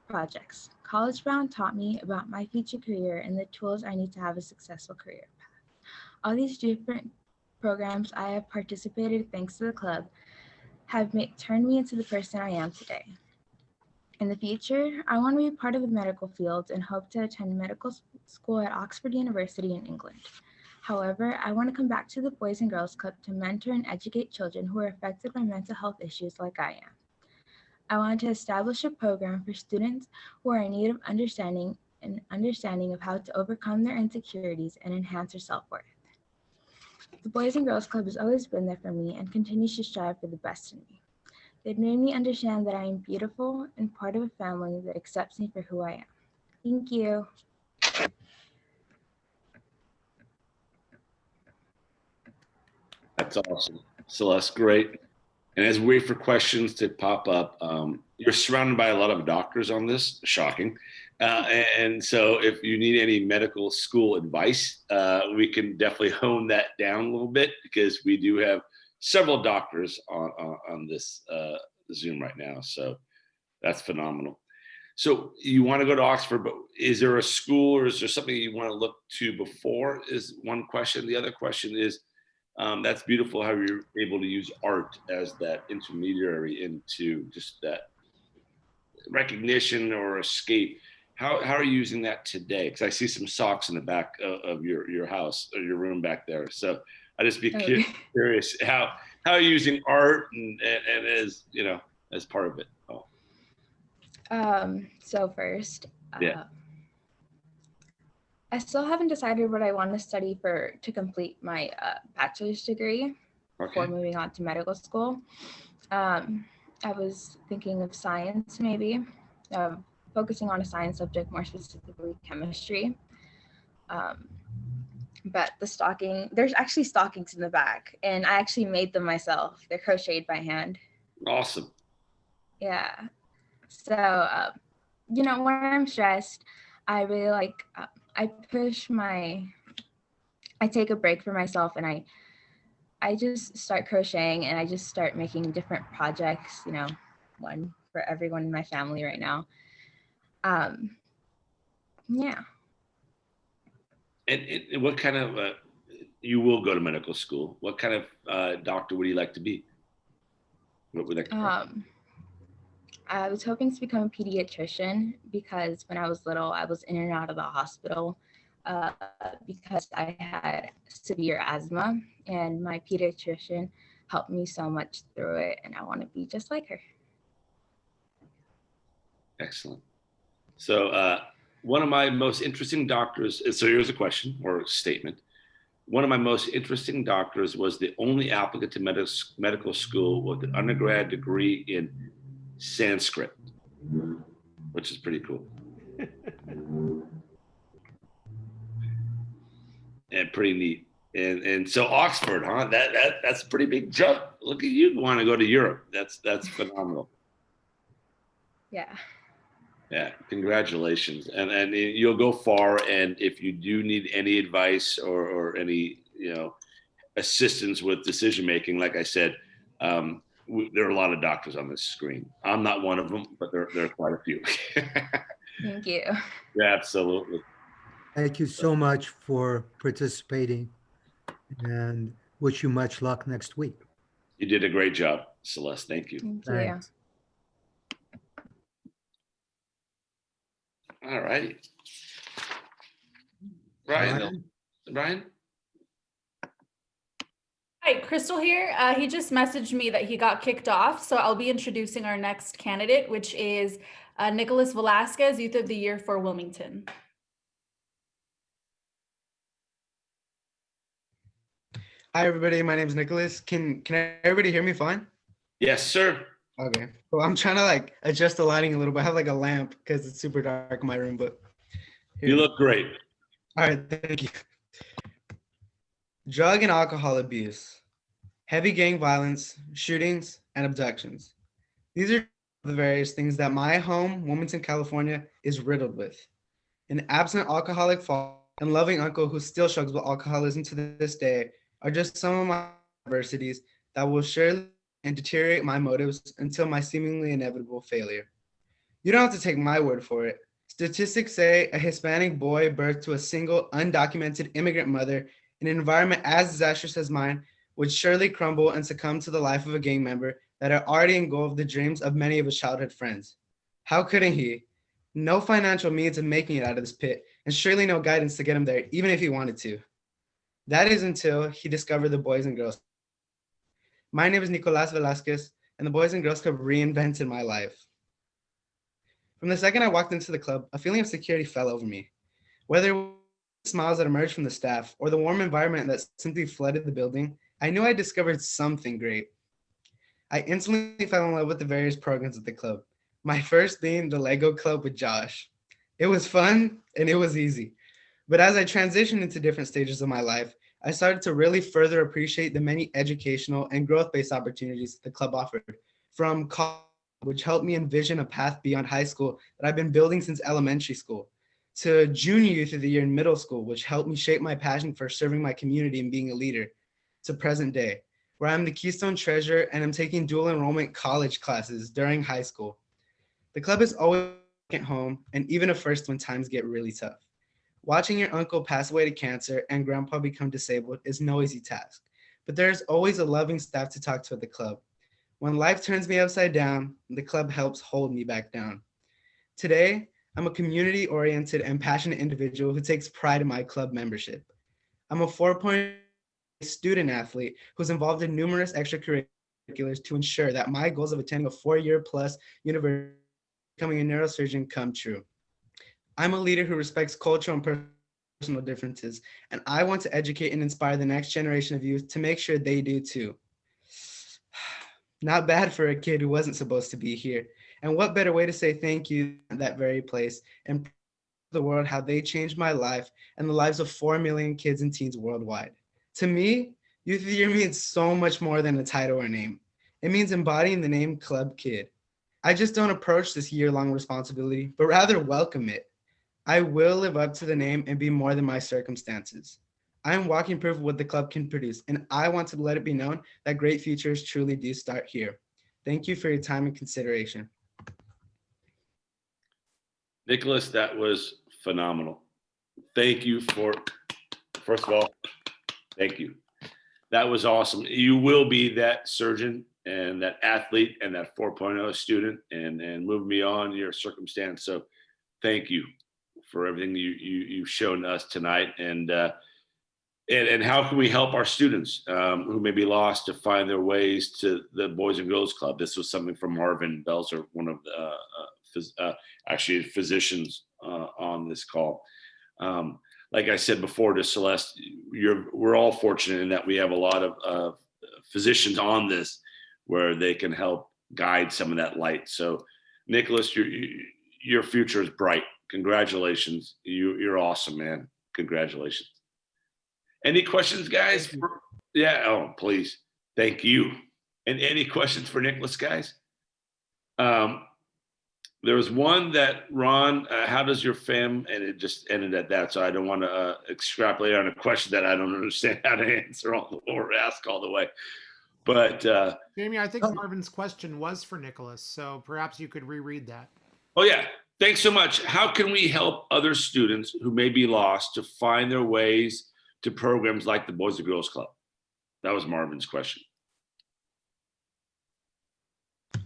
projects. College Bound taught me about my future career and the tools I need to have a successful career path. All these different programs I have participated thanks to the club have turned me into the person I am today. In the future, I want to be part of the medical field and hope to attend medical school at Oxford University in England. However, I want to come back to the Boys and Girls Club to mentor and educate children who are affected by mental health issues like I am. I want to establish a program for students who are in need of understanding of how to overcome their insecurities and enhance their self-worth. The Boys and Girls Club has always been there for me and continues to strive for the best in me. They've made me understand that I am beautiful and part of a family that accepts me for who I am. Thank you. That's awesome, Celeste. Great. And as we wait for questions to pop up, you're surrounded by a lot of doctors on this. Shocking. And so if you need any medical school advice, we can definitely hone that down a little bit, because we do have several doctors on this Zoom right now. So that's phenomenal. So you want to go to Oxford, but is there a school or is there something you want to look to before, is one question. The other question is, that's beautiful how you're able to use art as that intermediary into just that recognition or escape. How are you using that today? Because I see some socks in the back of your house or your room back there. So I just be curious how are you using art and as as part of it. Oh. So first, Yeah. I still haven't decided what I want to study to complete my bachelor's degree before moving on to medical school. I was thinking of science, maybe, focusing on a science subject, more specifically chemistry. But there's actually stockings in the back, and I actually made them myself. They're crocheted by hand. Awesome. Yeah. So, when I'm stressed, I really I take a break for myself, and I just start crocheting, and I just start making different projects, one for everyone in my family right now. Yeah. And what kind of, you will go to medical school. What kind of doctor would you like to be? What would that I was hoping to become a pediatrician, because when I was little, I was in and out of the hospital because I had severe asthma, and my pediatrician helped me so much through it, and I want to be just like her. Excellent. So one of my most interesting doctors, so here's a question or a statement. One of my most interesting doctors was the only applicant to medical school with an undergrad degree in Sanskrit, which is pretty cool. And pretty neat. And so Oxford, huh? That's a pretty big jump. Look at you want to go to Europe. That's phenomenal. Yeah. Yeah, congratulations. And you'll go far. And if you do need any advice or any, assistance with decision making, like I said, there are a lot of doctors on this screen. I'm not one of them, but there are quite a few. Thank you. Yeah, absolutely. Thank you so much for participating, and wish you much luck next week. You did a great job, Celeste. Thank you. Thank you. Thanks. All right. Brian? Hi, Crystal here. He just messaged me that he got kicked off, so I'll be introducing our next candidate, which is Nicholas Velasquez, Youth of the Year for Wilmington. Hi, everybody. My name is Nicholas. Can everybody hear me fine? Yes, sir. Okay. Well, I'm trying to adjust the lighting a little bit. I have a lamp because it's super dark in my room, but you look great. All right, thank you. Drug and alcohol abuse, heavy gang violence, shootings, and abductions. These are the various things that my home, Wilmington, California, is riddled with. An absent alcoholic father and loving uncle who still struggles with alcoholism to this day are just some of my adversities that will surely and deteriorate my motives until my seemingly inevitable failure. You don't have to take my word for it. Statistics say a Hispanic boy birthed to a single undocumented immigrant mother in an environment as disastrous as mine would surely crumble and succumb to the life of a gang member that had already engulfed the dreams of many of his childhood friends. How couldn't he? No financial means of making it out of this pit, and surely no guidance to get him there, even if he wanted to. That is until he discovered the Boys and Girls. My name is Nicolas Velasquez, and the Boys and Girls Club reinvented my life. From the second I walked into the club, a feeling of security fell over me. Whether it was the smiles that emerged from the staff or the warm environment that simply flooded the building, I knew I discovered something great. I instantly fell in love with the various programs at the club, my first being the Lego Club with Josh. It was fun and it was easy. But as I transitioned into different stages of my life, I started to really further appreciate the many educational and growth-based opportunities the club offered, from college which helped me envision a path beyond high school that I've been building since elementary school, to Junior Youth of the Year in middle school, which helped me shape my passion for serving my community and being a leader, to present day, where I'm the Keystone Treasurer and I'm taking dual enrollment college classes during high school. The club is always at home and even a first when times get really tough. Watching your uncle pass away to cancer and grandpa become disabled is no easy task, but there's always a loving staff to talk to at the club. When life turns me upside down, the club helps hold me back down. Today, I'm a community-oriented and passionate individual who takes pride in my club membership. I'm a 4.0 student athlete who's involved in numerous extracurriculars to ensure that my goals of attending a 4-year plus university, becoming a neurosurgeon, come true. I'm a leader who respects cultural and personal differences, and I want to educate and inspire the next generation of youth to make sure they do too. Not bad for a kid who wasn't supposed to be here. And what better way to say thank you at that very place and the world how they changed my life and the lives of 4 million kids and teens worldwide. To me, Youth of the Year means so much more than a title or name. It means embodying the name Club Kid. I just don't approach this year-long responsibility, but rather welcome it. I will live up to the name and be more than my circumstances. I am walking proof of what the club can produce, and I want to let it be known that great futures truly do start here. Thank you for your time and consideration. Nicholas, that was phenomenal. Thank you for, first of all, thank you. That was awesome. You will be that surgeon and that athlete and that 4.0 student and move me on your circumstance. So thank you for everything you've shown us tonight. And how can we help our students who may be lost to find their ways to the Boys and Girls Club? This was something from Marvin Belzer, one of the actually physicians on this call. Like I said before to Celeste, we're all fortunate in that we have a lot of physicians on this where they can help guide some of that light. So Nicholas, your future is bright. Congratulations. You're awesome, man. Congratulations. Any questions, guys? Yeah, oh, please. Thank you. And any questions for Nicholas, guys? There was one that, Ron, how does your fam, and it just ended at that, so I don't want to extrapolate on a question that I don't understand how to answer or ask all the way. But Jamie, I think Marvin's question was for Nicholas, so perhaps you could reread that. Oh, yeah. Thanks so much. How can we help other students who may be lost to find their ways to programs like the Boys and Girls Club? That was Marvin's question.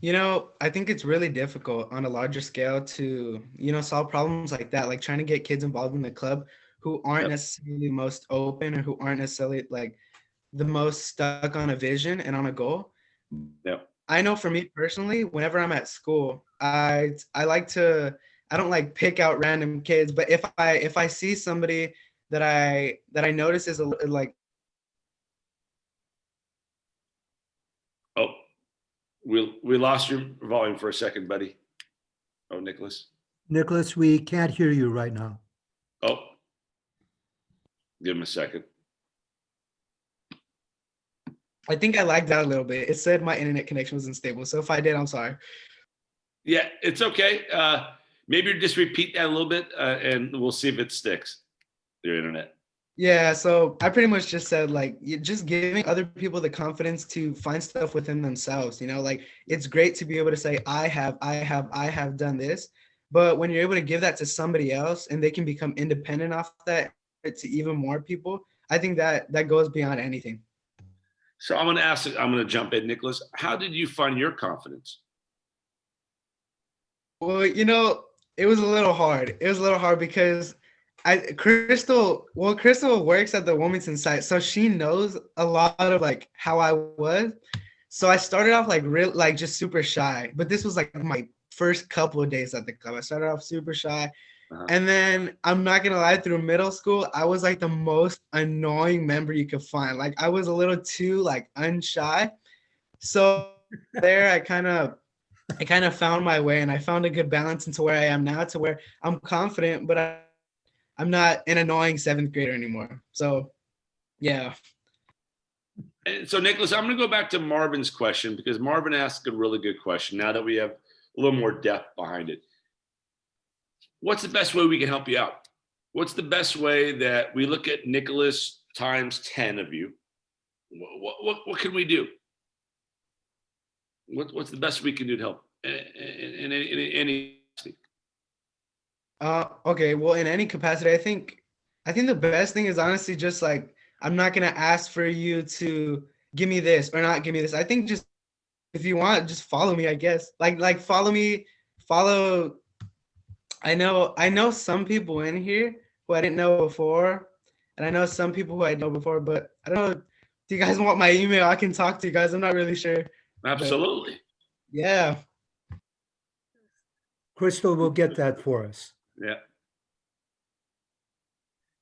You know, I think it's really difficult on a larger scale to, solve problems like that, like trying to get kids involved in the club who aren't necessarily most open or who aren't necessarily like the most stuck on a vision and on a goal. Yep. I know for me personally, whenever I'm at school, I don't like pick out random kids, but if I see somebody that I notice is like. Oh, we lost your volume for a second, buddy. Oh, Nicholas. Nicholas, we can't hear you right now. Oh, give him a second. I think I lagged out a little bit. It said my internet connection was unstable. So if I did, I'm sorry. Yeah, it's okay. Maybe just repeat that a little bit and we'll see if it sticks, your internet. Yeah, so I pretty much just said like just giving other people the confidence to find stuff within themselves, like it's great to be able to say I have done this, but when you're able to give that to somebody else and they can become independent off that to even more people, I think that goes beyond anything. So I'm going to jump in, Nicholas. How did you find your confidence? Well, it was a little hard. It was a little hard because Crystal works at the Wilmington site, so she knows a lot of like how I was. So I started off like just super shy, but this was like my first couple of days at the club. I started off super shy. And then I'm not gonna lie, through middle school, I was like the most annoying member you could find. Like I was a little too like unshy. So there I kind of found my way and I found a good balance into where I am now, to where I'm confident, but I'm not an annoying 7th grader anymore. So yeah. And so Nicholas, I'm going to go back to Marvin's question because Marvin asked a really good question. Now that we have a little more depth behind it. What's the best way we can help you out? What's the best way that we look at Nicholas times 10 of you? What can we do? What's the best we can do to help in any Okay, well, in any capacity, I think the best thing is honestly just like, I'm not gonna ask for you to give me this or not give me this. I think just if you want, just follow me, I guess. Like follow me, follow. I know some people in here who I didn't know before, and I know some people who I know before, but I don't know. Do you guys want my email? I can talk to you guys. I'm not really sure. Absolutely. Yeah. Crystal will get that for us. Yeah.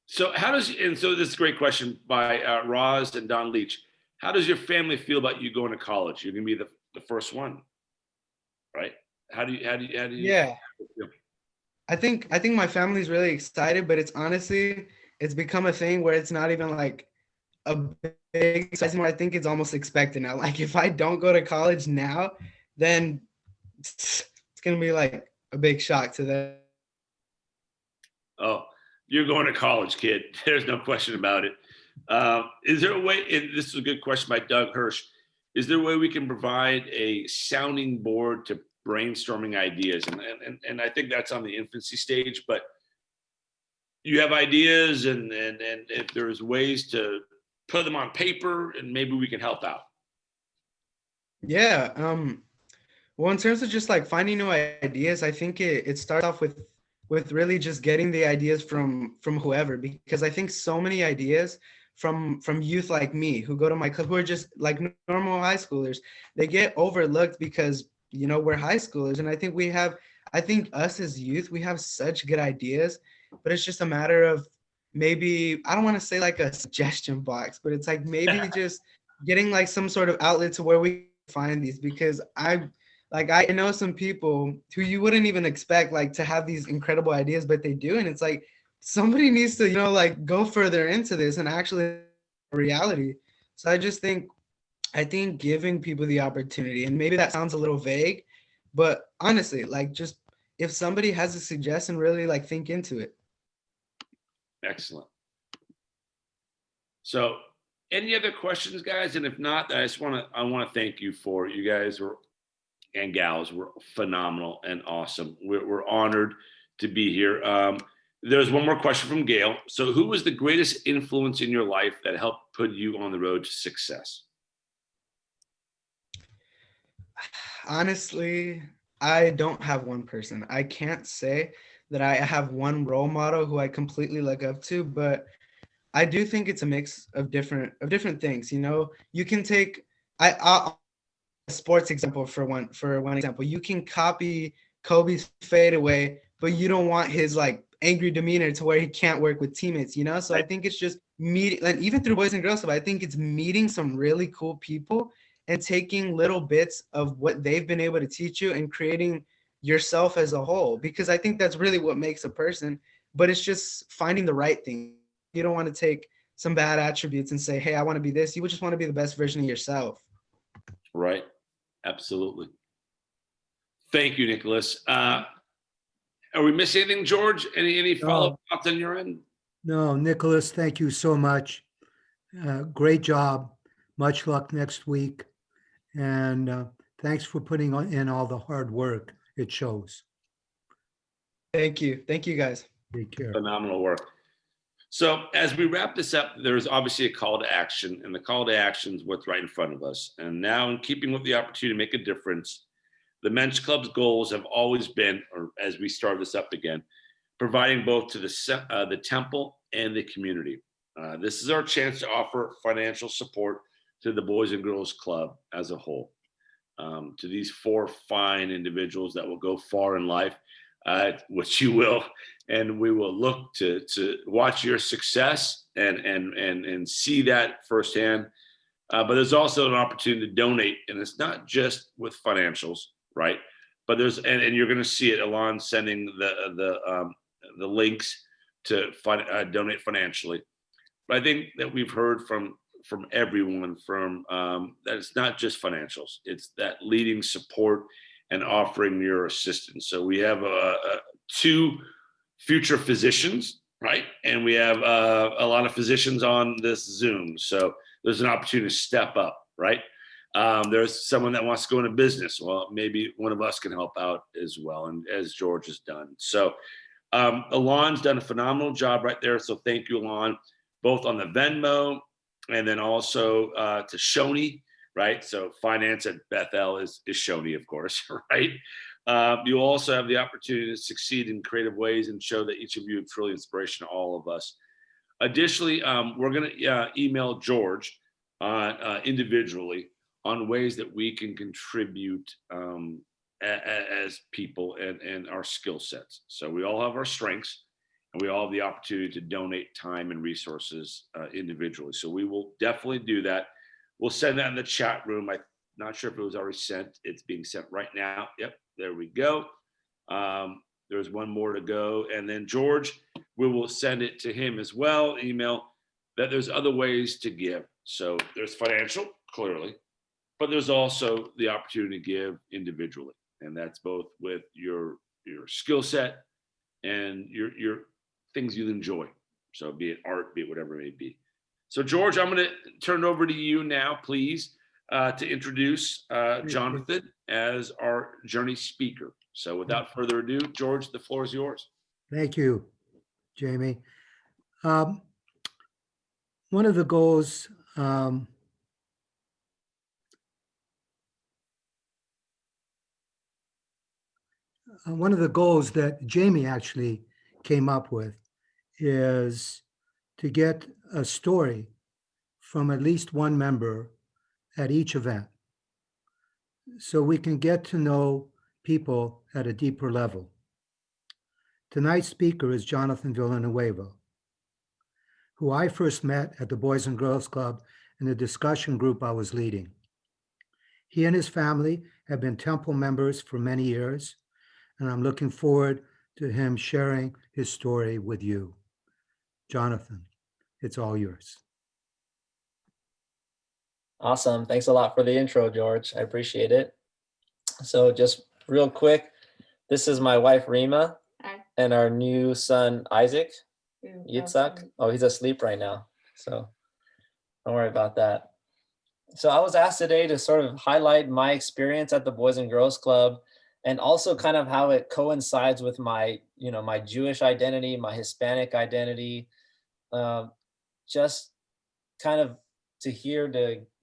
So so this is a great question by Roz and Don Leach. How does your family feel about you going to college? You're going to be the first one, right? How do you Yeah. I think my family's really excited, but it's become a thing where it's not even like a big excitement. I think it's almost expected now. Like if I don't go to college now, then it's gonna be like a big shock to them. Oh, you're going to college, kid. There's no question about it. Is there a way, and this is a good question by Doug Hirsch, is there a way we can provide a sounding board to brainstorming ideas? And I think that's on the infancy stage, but you have ideas and if there's ways to put them on paper and maybe we can help out. Yeah. Well, in terms of just like finding new ideas, I think it starts off with really just getting the ideas from whoever, because I think so many ideas from youth like me who go to my club, who are just like normal high schoolers, they get overlooked because, you know, we're high schoolers. And I think us as youth, we have such good ideas, but it's just a matter of maybe, I don't want to say like a suggestion box, but it's like maybe just getting like some sort of outlet to where we find these, because I know some people who you wouldn't even expect like to have these incredible ideas, but they do. And it's like, somebody needs to, you know, like go further into this and actually reality. So I think giving people the opportunity, and maybe that sounds a little vague, but honestly, like just if somebody has a suggestion, really like think into it. Excellent. So any other questions, guys? And if not, I want to thank you for you guys and gals were phenomenal and awesome. We're honored to be here. There's one more question from Gail. So who was the greatest influence in your life that helped put you on the road to success? Honestly, I don't have one person. I can't say that I have one role model who I completely look up to, but I do think it's a mix of different things. You know, you can take a sports example for one example. You can copy Kobe's fadeaway, but you don't want his like angry demeanor to where he can't work with teammates, you know? So I think it's just meeting, and even through Boys and Girls Club, I think it's meeting some really cool people and taking little bits of what they've been able to teach you and creating yourself as a whole, because I think that's really what makes a person. But it's just finding the right thing. You don't want to take some bad attributes and say, hey, I want to be this. You would just want to be the best version of yourself. Right. Absolutely. Thank you, Nicholas. Are we missing anything, George? Any follow-up thoughts on your end? No, Nicholas, thank you so much. Great job. Much luck next week. And thanks for putting in all the hard work. It shows. Thank you. Thank you, guys. Take care. Phenomenal work. So as we wrap this up, there's obviously a call to action, and the call to action is what's right in front of us. And now, in keeping with the opportunity to make a difference, the MENsch Club's goals have always been, or as we start this up again, providing both to the temple and the community. This is our chance to offer financial support to the Boys and Girls Club as a whole. To these four fine individuals that will go far in life, which you will, and we will look to watch your success and see that firsthand. But there's also an opportunity to donate, and it's not just with financials, right? But there's and you're going to see it. Alon sending the links to donate financially. But I think that we've heard from everyone that it's not just financials; it's that leading support and offering your assistance. So we have 2 future physicians, right? And we have a lot of physicians on this Zoom. So there's an opportunity to step up, right? There's someone that wants to go into business. Well, maybe one of us can help out as well, and as George has done. So Alon's done a phenomenal job right there. So thank you, Alon, both on the Venmo and then also to Shoni, right? So finance at Bethel is Shoni, of course, right? You also have the opportunity to succeed in creative ways and show that each of you are truly inspiration to all of us. Additionally, we're going to email George individually on ways that we can contribute as people and our skill sets. So we all have our strengths, and we all have the opportunity to donate time and resources individually. So we will definitely do that. We'll send that in the chat room. I'm not sure if it was already sent. It's being sent right now. Yep, there we go. There's one more to go. And then George, we will send it to him as well, email, that there's other ways to give. So there's financial, clearly, but there's also the opportunity to give individually. And that's both with your skill set and your things you enjoy. So be it art, be it whatever it may be. So George, I'm going to turn it over to you now, please, to introduce Jonathan as our journey speaker. So without further ado, George, the floor is yours. Thank you, Jamie. One of the goals that Jamie actually came up with is to get a story from at least one member at each event, so we can get to know people at a deeper level. Tonight's speaker is Jonathan Villanueva, who I first met at the Boys and Girls Club in the discussion group I was leading. He and his family have been Temple members for many years, and I'm looking forward to him sharing his story with you. Jonathan, it's all yours. Awesome. Thanks a lot for the intro, George. I appreciate it. So just real quick, this is my wife, Rima, and our new son, Isaac. Yitzhak. Oh, he's asleep right now. So don't worry about that. So I was asked today to sort of highlight my experience at the Boys and Girls Club, and also kind of how it coincides with my, my Jewish identity, my Hispanic identity, just kind of to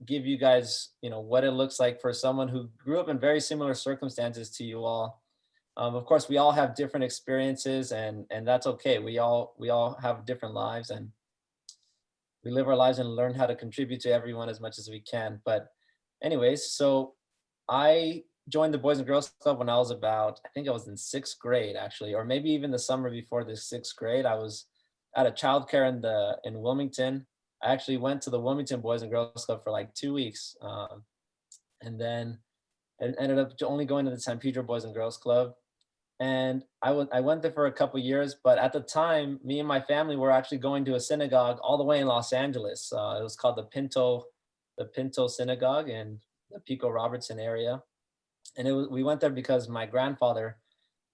give you guys, what it looks like for someone who grew up in very similar circumstances to you all. Of course, we all have different experiences, and that's okay. We all have different lives, and we live our lives and learn how to contribute to everyone as much as we can. But anyways, so I joined the Boys and Girls Club when I was I think I was in 6th grade, actually, or maybe even the summer before the 6th grade. I was at a childcare in Wilmington. I actually went to the Wilmington Boys and Girls Club for like 2 weeks. And then I ended up only going to the San Pedro Boys and Girls Club. And I went there for a couple years, but at the time, me and my family were actually going to a synagogue all the way in Los Angeles. It was called the Pinto Synagogue in the Pico Robertson area. And we went there because my grandfather,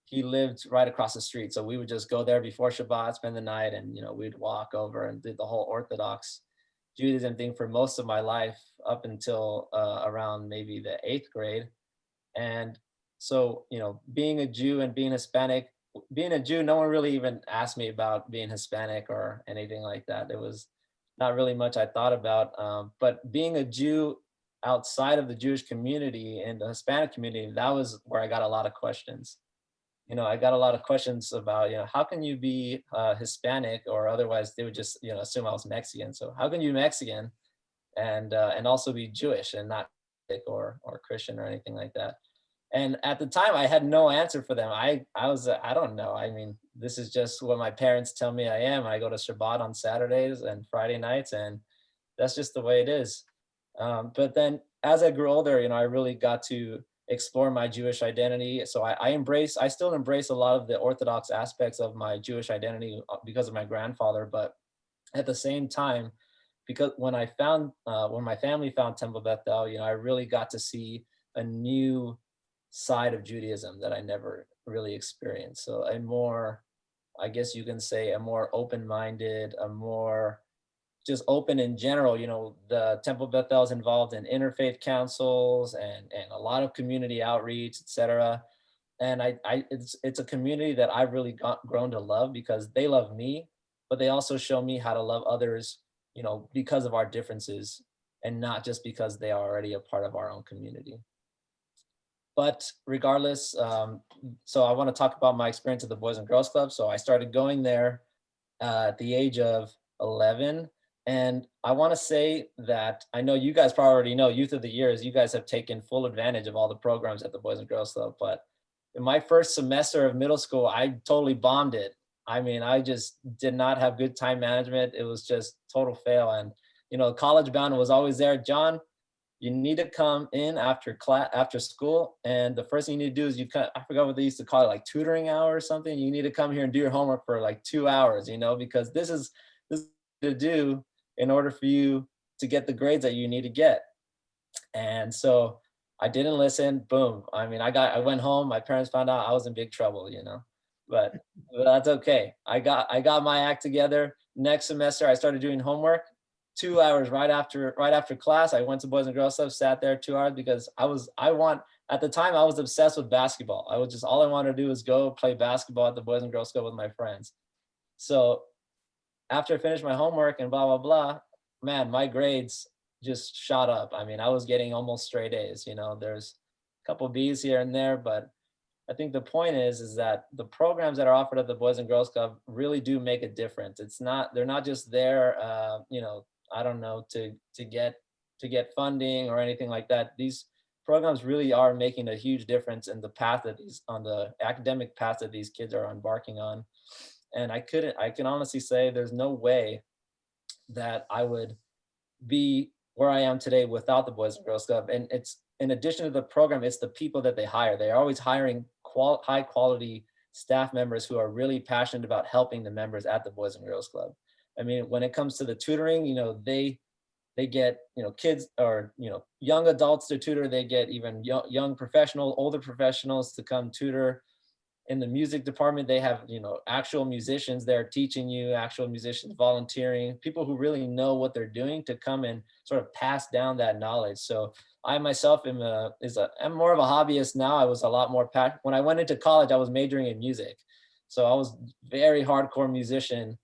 he lived right across the street. So we would just go there before Shabbat, spend the night, and we'd walk over and do the whole Orthodox Judaism thing for most of my life up until around maybe the 8th grade. And so, being a Jew and being Hispanic, being a Jew, no one really even asked me about being Hispanic or anything like that. There was not really much I thought about. But being a Jew outside of the Jewish community and the Hispanic community, that was where I got a lot of questions. I got a lot of questions about, how can you be Hispanic, or otherwise they would just, assume I was Mexican. So how can you be Mexican and also be Jewish and not or Christian or anything like that? And at the time, I had no answer for them. I don't know. I mean, this is just what my parents tell me I am. I go to Shabbat on Saturdays and Friday nights, and that's just the way it is. But then as I grew older, I really got to explore my Jewish identity. So I still embrace a lot of the Orthodox aspects of my Jewish identity because of my grandfather. But at the same time, because when my family found Temple Beth, I really got to see a new side of Judaism that I never really experienced. So a more, I guess you can say, a more open-minded, a more just open in general. You know, the Temple Beth is involved in interfaith councils and a lot of community outreach, etc. And it's a community that I've really grown to love because they love me, but they also show me how to love others, you know, because of our differences and not just because they are already a part of our own community. But regardless, so I want to talk about my experience at the Boys and Girls Club. So I started going there at the age of 11. And I want to say that I know you guys probably already know Youth of the Year is you guys have taken full advantage of all the programs at the Boys and Girls Club. But in my first semester of middle school, I totally bombed it. I mean, I just did not have good time management. It was just total fail. And, you know, college bound was always there. John, you need to come in after class, after school. And the first thing you need to do is I forgot what they used to call it, like tutoring hour or something. You need to come here and do your homework for like 2 hours, you know, because this is to do in order for you to get the grades that you need to get. And so I didn't listen, boom. I mean, I went home, my parents found out I was in big trouble, you know, but that's okay. I got my act together. Next semester, I started doing homework. 2 hours right after class, I went to Boys and Girls Club, sat there 2 hours because at the time I was obsessed with basketball. All I wanted to do was go play basketball at the Boys and Girls Club with my friends. So after I finished my homework and blah, blah, blah, man, my grades just shot up. I mean, I was getting almost straight A's, you know, there's a couple B's here and there, but I think the point is that the programs that are offered at the Boys and Girls Club really do make a difference. They're not just there, you know, I don't know, to get funding or anything like that. These programs really are making a huge difference in the path on the academic path that these kids are embarking on. And I can honestly say there's no way that I would be where I am today without the Boys and Girls Club. And it's, in addition to the program, it's the people that they hire. They're always hiring high quality staff members who are really passionate about helping the members at the Boys and Girls Club. I mean, when it comes to the tutoring, you know, they get, you know, kids or, you know, young adults to tutor. They get even young older professionals to come tutor. In the music department, they have, you know, actual musicians there teaching you, actual musicians volunteering, people who really know what they're doing to come and sort of pass down that knowledge. So I myself I'm more of a hobbyist now. I was a lot more passionate. When I went into college, I was majoring in music. So I was very hardcore musician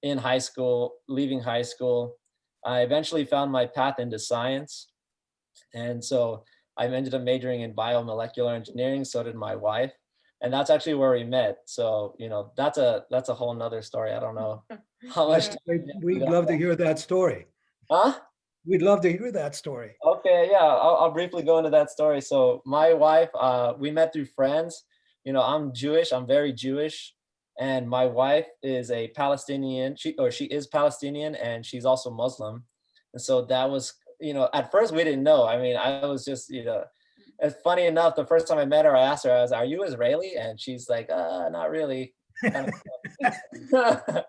in high school, leaving high school. I eventually found my path into science. And so I ended up majoring in biomolecular engineering. So did my wife. And that's actually where we met. So, you know, that's a whole nother story. I don't know how much. We'd love to hear that story. Huh? We'd love to hear that story. Okay, yeah, I'll briefly go into that story. So my wife, we met through friends. You know, I'm Jewish. I'm very Jewish. And my wife is a Palestinian. She is Palestinian, and she's also Muslim. And so that was, you know, at first we didn't know. I mean, I was just, you know, it's funny enough, the first time I met her, I asked her, I was, "Are you Israeli?" And she's like, "Not really." Kind of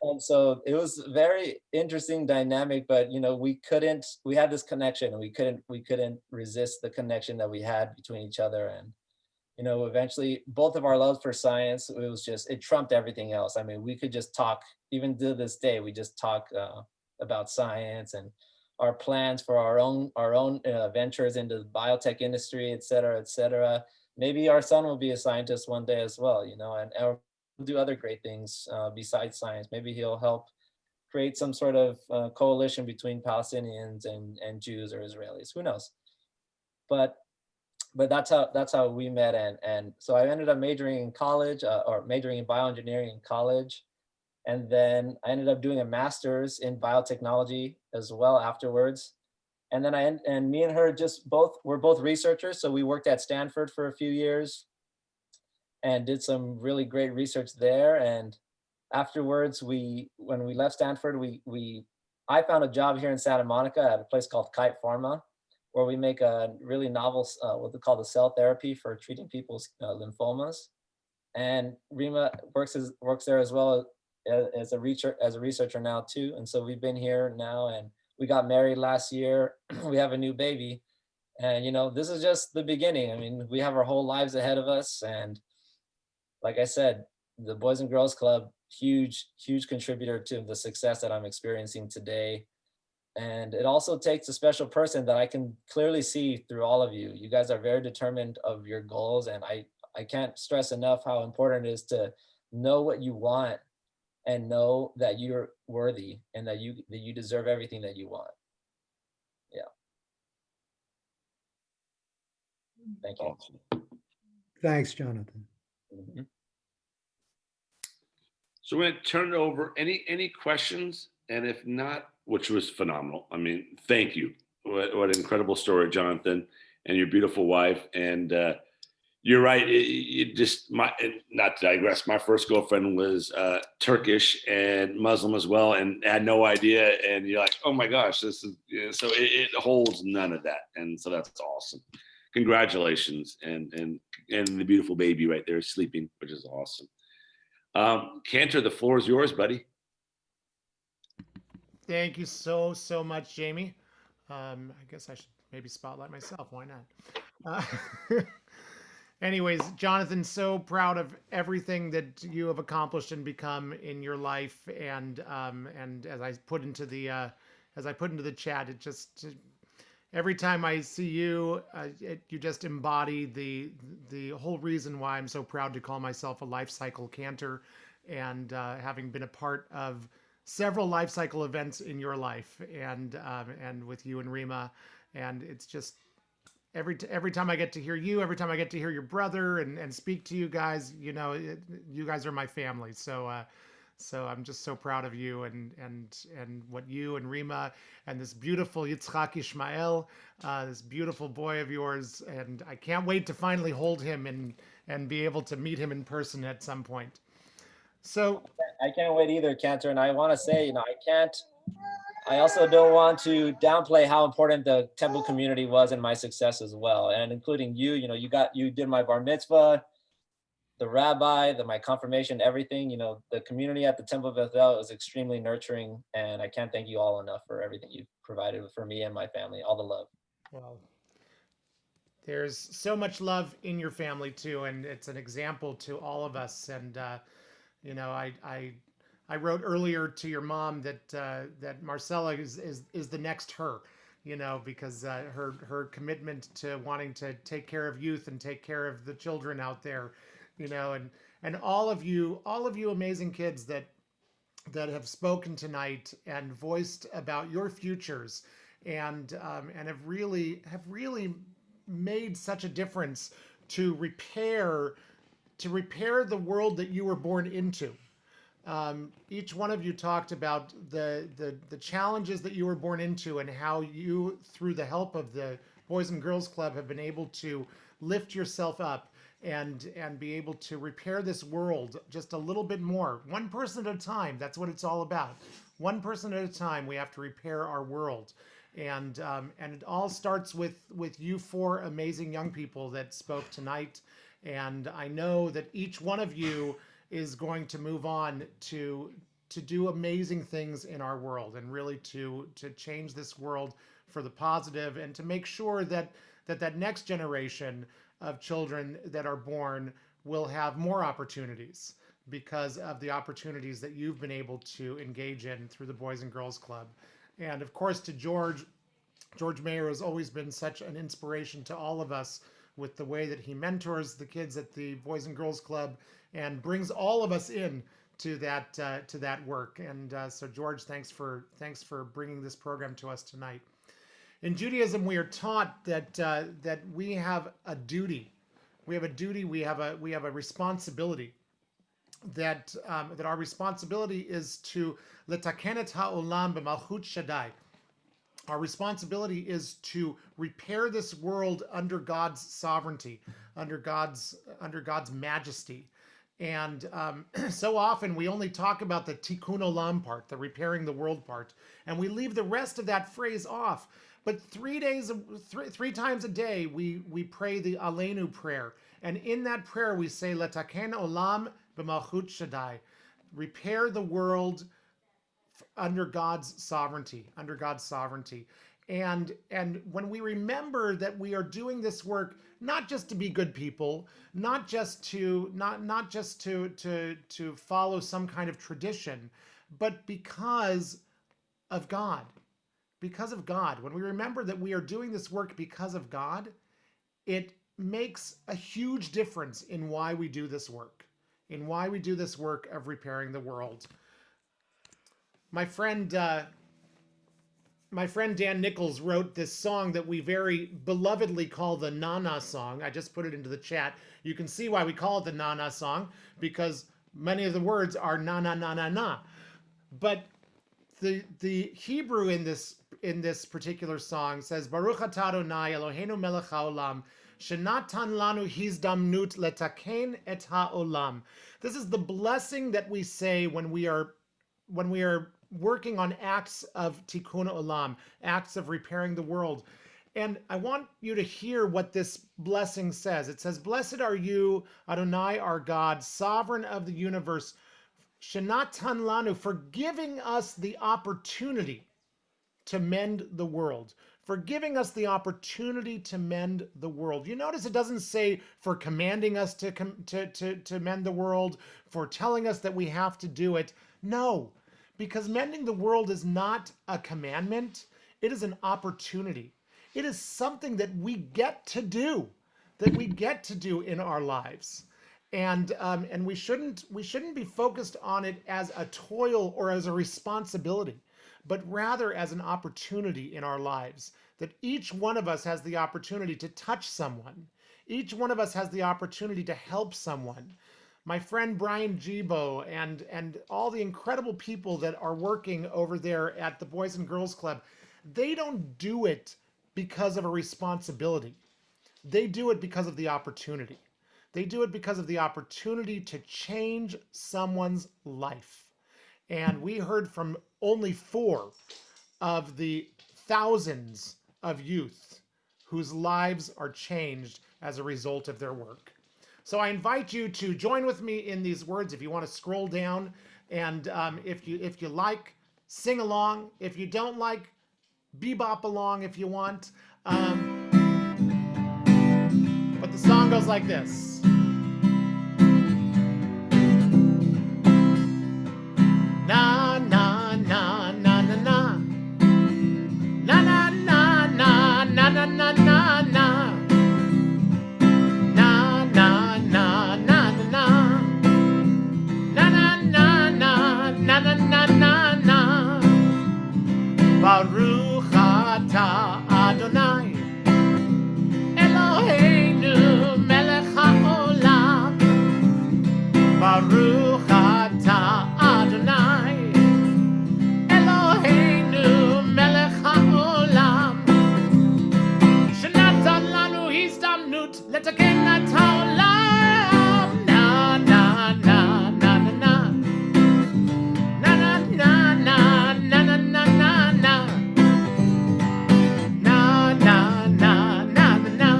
and so it was very interesting dynamic, but you know, we had this connection, and we couldn't resist the connection that we had between each other. And you know, eventually both of our loves for science, it trumped everything else. I mean, we could just talk, even to this day, we just talk about science and our plans for our own ventures into the biotech industry, et cetera, et cetera. Maybe our son will be a scientist one day as well, you know, and do other great things besides science. Maybe he'll help create some sort of coalition between Palestinians and Jews or Israelis. Who knows? But that's how we met. And so I ended up majoring in college, or majoring in bioengineering in college. And then I ended up doing a master's in biotechnology as well afterwards. And then me and her we're both researchers. So we worked at Stanford for a few years and did some really great research there. And afterwards, when we left Stanford, I found a job here in Santa Monica at a place called Kite Pharma, where we make a really novel, what they call the cell therapy for treating people's lymphomas. And Rima works there as well as a researcher now too. And so we've been here now, and We got married last year. We have a new baby. And, this is just the beginning. I mean, we have our whole lives ahead of us. And like I said, the Boys and Girls Club, huge, huge contributor to the success that I'm experiencing today. And it also takes a special person that I can clearly see through all of you. You guys are very determined of your goals. And I can't stress enough how important it is to know what you want and know that you're worthy and that you deserve everything that you want. Yeah. Thank you. Awesome. Thanks, Jonathan. Mhm. So we're going to turn it over. Any questions? And if not, which was phenomenal. I mean, thank you. What an incredible story, Jonathan, and your beautiful wife. And you're right. Not to digress. My first girlfriend was Turkish and Muslim as well, and had no idea. And you're like, oh my gosh, this is so. It holds none of that, and so that's awesome. Congratulations, and the beautiful baby right there sleeping, which is awesome. Cantor, the floor is yours, buddy. Thank you so much, Jamie. I guess I should maybe spotlight myself. Why not? Anyways, Jonathan, so proud of everything that you have accomplished and become in your life, and as I put into the chat, it just every time I see you, you just embody the whole reason why I'm so proud to call myself a life cycle cantor, and having been a part of several life cycle events in your life, and with you and Rima, and it's just every time I get to hear you, every time I get to hear your brother and speak to you guys, you guys are my family. So I'm just so proud of you and what you and Rima and this beautiful Yitzhak Ishmael, this beautiful boy of yours, and I can't wait to finally hold him and be able to meet him in person at some point. So I can't wait either, Cantor. And I want to say, I also don't want to downplay how important the Temple community was in my success as well, and including you. You did my bar mitzvah, the rabbi, my confirmation, everything. The community at the Temple Beth was extremely nurturing, and I can't thank you all enough for everything you've provided for me and my family. All the love. Well, there's so much love in your family too, and it's an example to all of us. And I wrote earlier to your mom that Marcella is the next her, because her commitment to wanting to take care of youth and take care of the children out there, and all of you amazing kids that have spoken tonight and voiced about your futures, and have really made such a difference to repair the world that you were born into. Each one of you talked about the challenges that you were born into, and how you, through the help of the Boys and Girls Club, have been able to lift yourself up and be able to repair this world just a little bit more, one person at a time. That's what it's all about. One person at a time, we have to repair our world. And it all starts with you four amazing young people that spoke tonight. And I know that each one of you is going to move on to do amazing things in our world, and really to change this world for the positive, and to make sure that next generation of children that are born will have more opportunities because of the opportunities that you've been able to engage in through the Boys and Girls Club. And of course, to George Mayer has always been such an inspiration to all of us, with the way that he mentors the kids at the Boys and Girls Club and brings all of us in to that work. And so George, thanks for bringing this program to us tonight. In Judaism, we are taught that we have a duty. We have a responsibility. That our responsibility is to letaken et ha'olam b'malchut Shaddai. Our responsibility is to repair this world under God's sovereignty, under God's majesty. And so often we only talk about the tikkun olam part, the repairing the world part, and we leave the rest of that phrase off. But 3 times a day we pray the Aleinu prayer, and in that prayer we say letaken olam b'malchut Shaddai, repair the world under God's sovereignty, under God's sovereignty. And when we remember that we are doing this work not just to be good people, not just to follow some kind of tradition, but because of God. Because of God. When we remember that we are doing this work because of God, it makes a huge difference in why we do this work, in why we do this work of repairing the world. My friend Dan Nichols wrote this song that we very belovedly call the Nana song. I just put it into the chat. You can see why we call it the Nana song, because many of the words are na na na na na. But the Hebrew in this particular song says Baruch atah Adonai Eloheinu melech haolam shenatan lanu hizdamnut letaken et haolam. This is the blessing that we say when we are working on acts of tikkun olam, acts of repairing the world. And I want you to hear what this blessing says. It says, "Blessed are you, Adonai our God, sovereign of the universe, Shenatan lanu, for giving us the opportunity to mend the world, for giving us the opportunity to mend the world." You notice it doesn't say for commanding us to mend the world, for telling us that we have to do it. No, because mending the world is not a commandment. It is an opportunity. It is something that we get to do, in our lives. And we shouldn't be focused on it as a toil or as a responsibility, but rather as an opportunity in our lives, that each one of us has the opportunity to touch someone. Each one of us has the opportunity to help someone. My friend Brian Gibo and all the incredible people that are working over there at the Boys and Girls Club, they don't do it because of a responsibility. They do it because of the opportunity. They do it because of the opportunity to change someone's life. And we heard from only 4 of the thousands of youth whose lives are changed as a result of their work. So I invite you to join with me in these words. If you want to scroll down, and if you like, sing along. If you don't like, bebop along if you want. But the song goes like this. Na na na na na na. Na na na na na na na na na. Na na na na na na. Na na na na na na na na na. Baruch atah Adonai Eloheinu melech haolam. Baruch atah Adonai Eloheinu melech haolam. Shenatan lanu hizdamnut letaken et haolam. Na na na na na na. Na na na na na na na na na. Na na na na na na.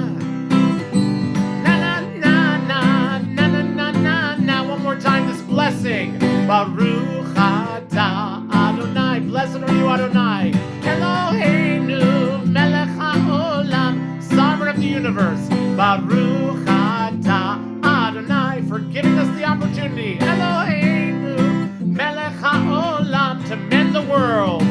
Na na na na na na na na. One more time, this blessing. Baruch atah Adonai. Blessed are you, Adonai. Eloheinu melech haolam. Sovereign of the universe. Baruch atah Adonai. For giving us the opportunity. Eloheinu melech haolam. To mend the world.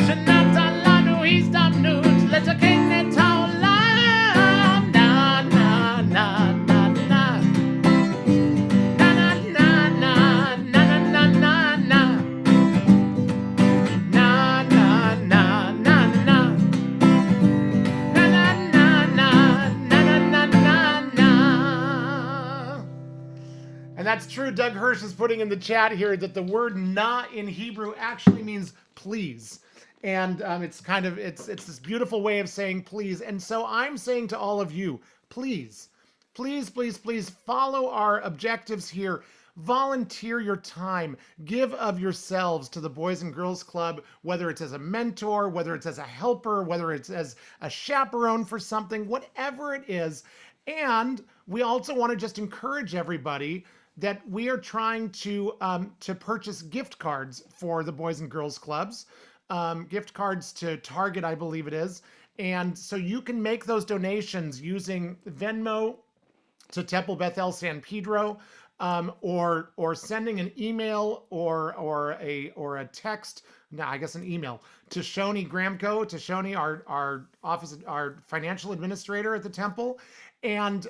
Shenatan lanu hizdamnut letaken et haolam. Na na na na na. Na na na na na na na na. Na na na na na na. Na na na na na na na na. And that's true. Doug Hirsch is putting in the chat here that the word "na" in Hebrew actually means please. And it's this beautiful way of saying please. And so I'm saying to all of you, please, please, please, please follow our objectives here. Volunteer your time. Give of yourselves to the Boys and Girls Club, whether it's as a mentor, whether it's as a helper, whether it's as a chaperone for something, whatever it is. And we also want to just encourage everybody that we are trying to purchase gift cards for the Boys and Girls Clubs, gift cards to Target, I believe it is. And so you can make those donations using Venmo to Temple Beth El San Pedro, or sending an email or a text. No, I guess an email to Shoni Gramco, to Shoni, our financial administrator at the temple, and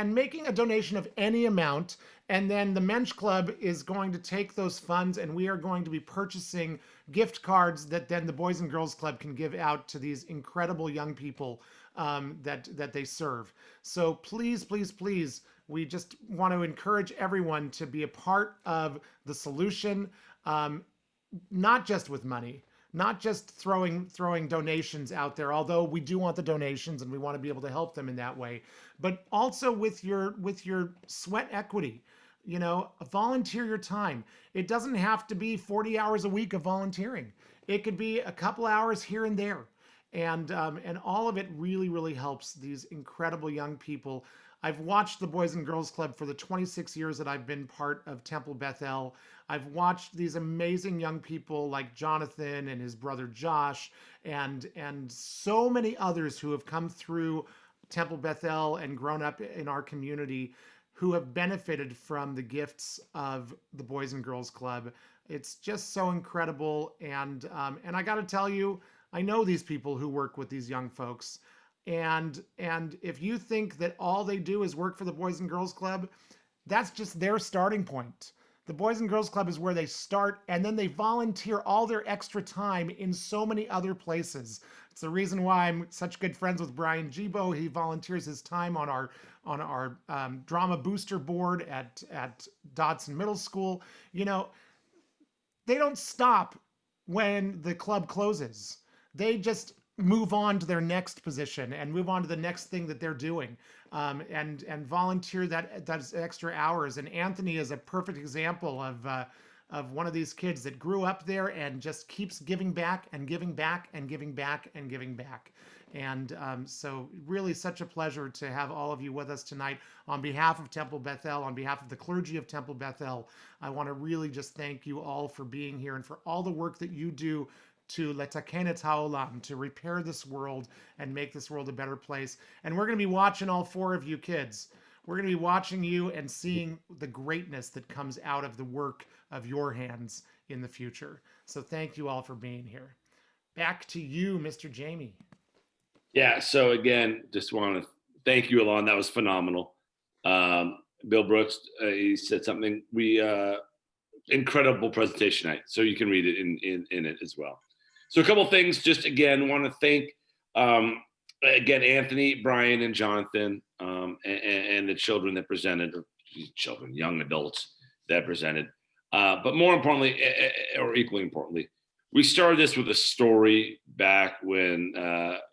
making a donation of any amount. And then the MENsch Club is going to take those funds, and we are going to be purchasing gift cards that then the Boys and Girls Club can give out to these incredible young people that they serve. So please, please, please, we just want to encourage everyone to be a part of the solution, not just with money, not just throwing donations out there, although we do want the donations and we want to be able to help them in that way, but also with your sweat equity. You know, volunteer your time. It doesn't have to be 40 hours a week of volunteering. It could be a couple hours here and there. And all of it really, really helps these incredible young people. I've watched the Boys and Girls Club for the 26 years that I've been part of Temple Beth El. I've watched these amazing young people like Jonathan and his brother Josh, and so many others who have come through Temple Beth El and grown up in our community, who have benefited from the gifts of the Boys and Girls Club. It's just so incredible. And I got to tell you, I know these people who work with these young folks. And if you think that all they do is work for the Boys and Girls Club, that's just their starting point. The Boys and Girls Club is where they start, and then they volunteer all their extra time in so many other places. It's the reason why I'm such good friends with Brian Gibo. He volunteers his time on our drama booster board at Dodson Middle School. You know, they don't stop when the club closes. They just move on to their next position and move on to the next thing that they're doing, and volunteer those extra hours. And Anthony is a perfect example of one of these kids that grew up there and just keeps giving back and giving back and giving back and giving back. And so really such a pleasure to have all of you with us tonight. On behalf of Temple Beth El, on behalf of the clergy of Temple Beth El, I want to really just thank you all for being here and for all the work that you do to letaken et haolam, to repair this world and make this world a better place. And we're going to be watching all four of you kids. We're going to be watching you and seeing the greatness that comes out of the work of your hands in the future. So thank you all for being here. Back to you, Mr. Jamie. Yeah, so again, just want to thank you, Alon. That was phenomenal. Bill Brooks, he said something, incredible presentation night. So you can read it in it as well. So a couple things, just again, want to thank, again, Anthony, Brian, and Jonathan, and the children that presented, or children, young adults that presented. But more importantly, or equally importantly, we started this with a story back when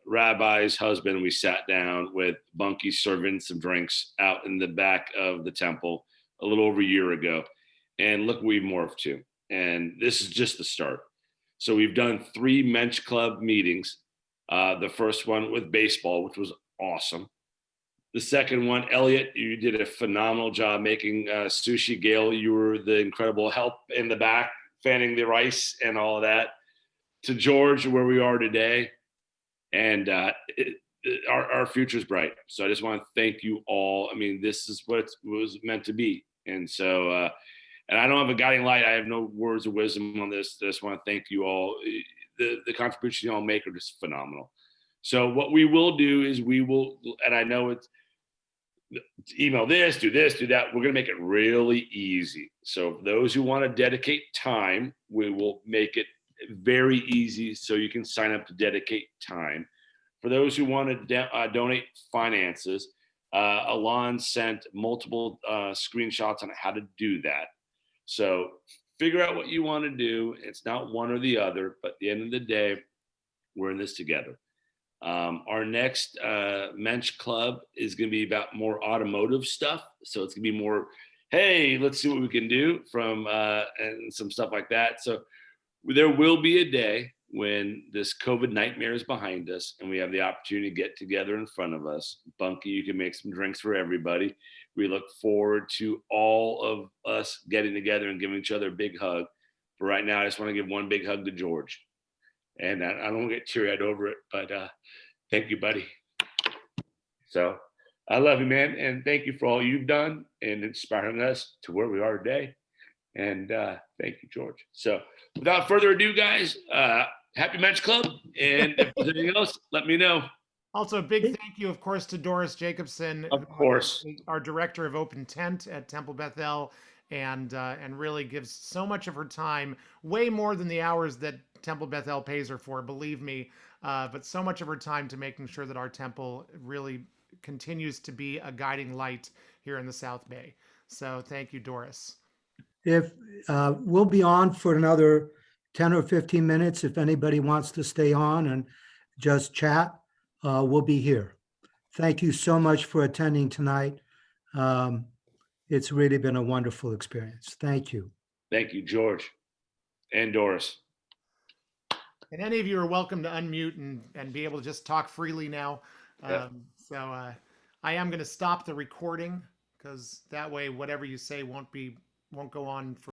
Rabbi's husband, we sat down with Bunky serving some drinks out in the back of the temple a little over a year ago. And look, we've morphed to. And this is just the start. So we've done 3 MENsch Club meetings. The first one with baseball, which was awesome. The second one, Elliot, you did a phenomenal job making sushi. Gail, you were the incredible help in the back, fanning the rice and all of that. To George, where we are today. And our future's bright. So I just want to thank you all. I mean, this is what it was meant to be. And so, and I don't have a guiding light. I have no words of wisdom on this. I just want to thank you all. The contribution you all make are just phenomenal. So what we will do is we will, and I know it's email this, do that. We're going to make it really easy. So those who want to dedicate time, we will make it very easy so you can sign up to dedicate time. For those who want to donate finances, Alon sent multiple screenshots on how to do that. So figure out what you want to do. It's not one or the other, but at the end of the day, we're in this together. Our next MENsch Club is going to be about more automotive stuff. So it's going to be more, hey, let's see what we can do from and some stuff like that. So there will be a day when this COVID nightmare is behind us and we have the opportunity to get together in front of us. Bunky, you can make some drinks for everybody. We look forward to all of us getting together and giving each other a big hug. But right now, I just want to give one big hug to George. And I don't want to get teary-eyed over it, but thank you, buddy. So I love you, man. And thank you for all you've done and inspiring us to where we are today. And thank you, George. So without further ado, guys, happy MENsch Club. And if there's anything else, let me know. Also, a big thank you, of course, to Doris Jacobson, Of course. our director of Open Tent at Temple Beth, and really gives so much of her time, way more than the hours that Temple Beth pays her for, believe me, but so much of her time to making sure that our temple really continues to be a guiding light here in the South Bay. So thank you, Doris. If we'll be on for another 10 or 15 minutes, if anybody wants to stay on and just chat, we'll be here. Thank you so much for attending tonight. It's really been a wonderful experience. Thank you. Thank you, George and Doris. And any of you are welcome to unmute and be able to just talk freely now. Yeah. So I am going to stop the recording because that way whatever you say won't go on for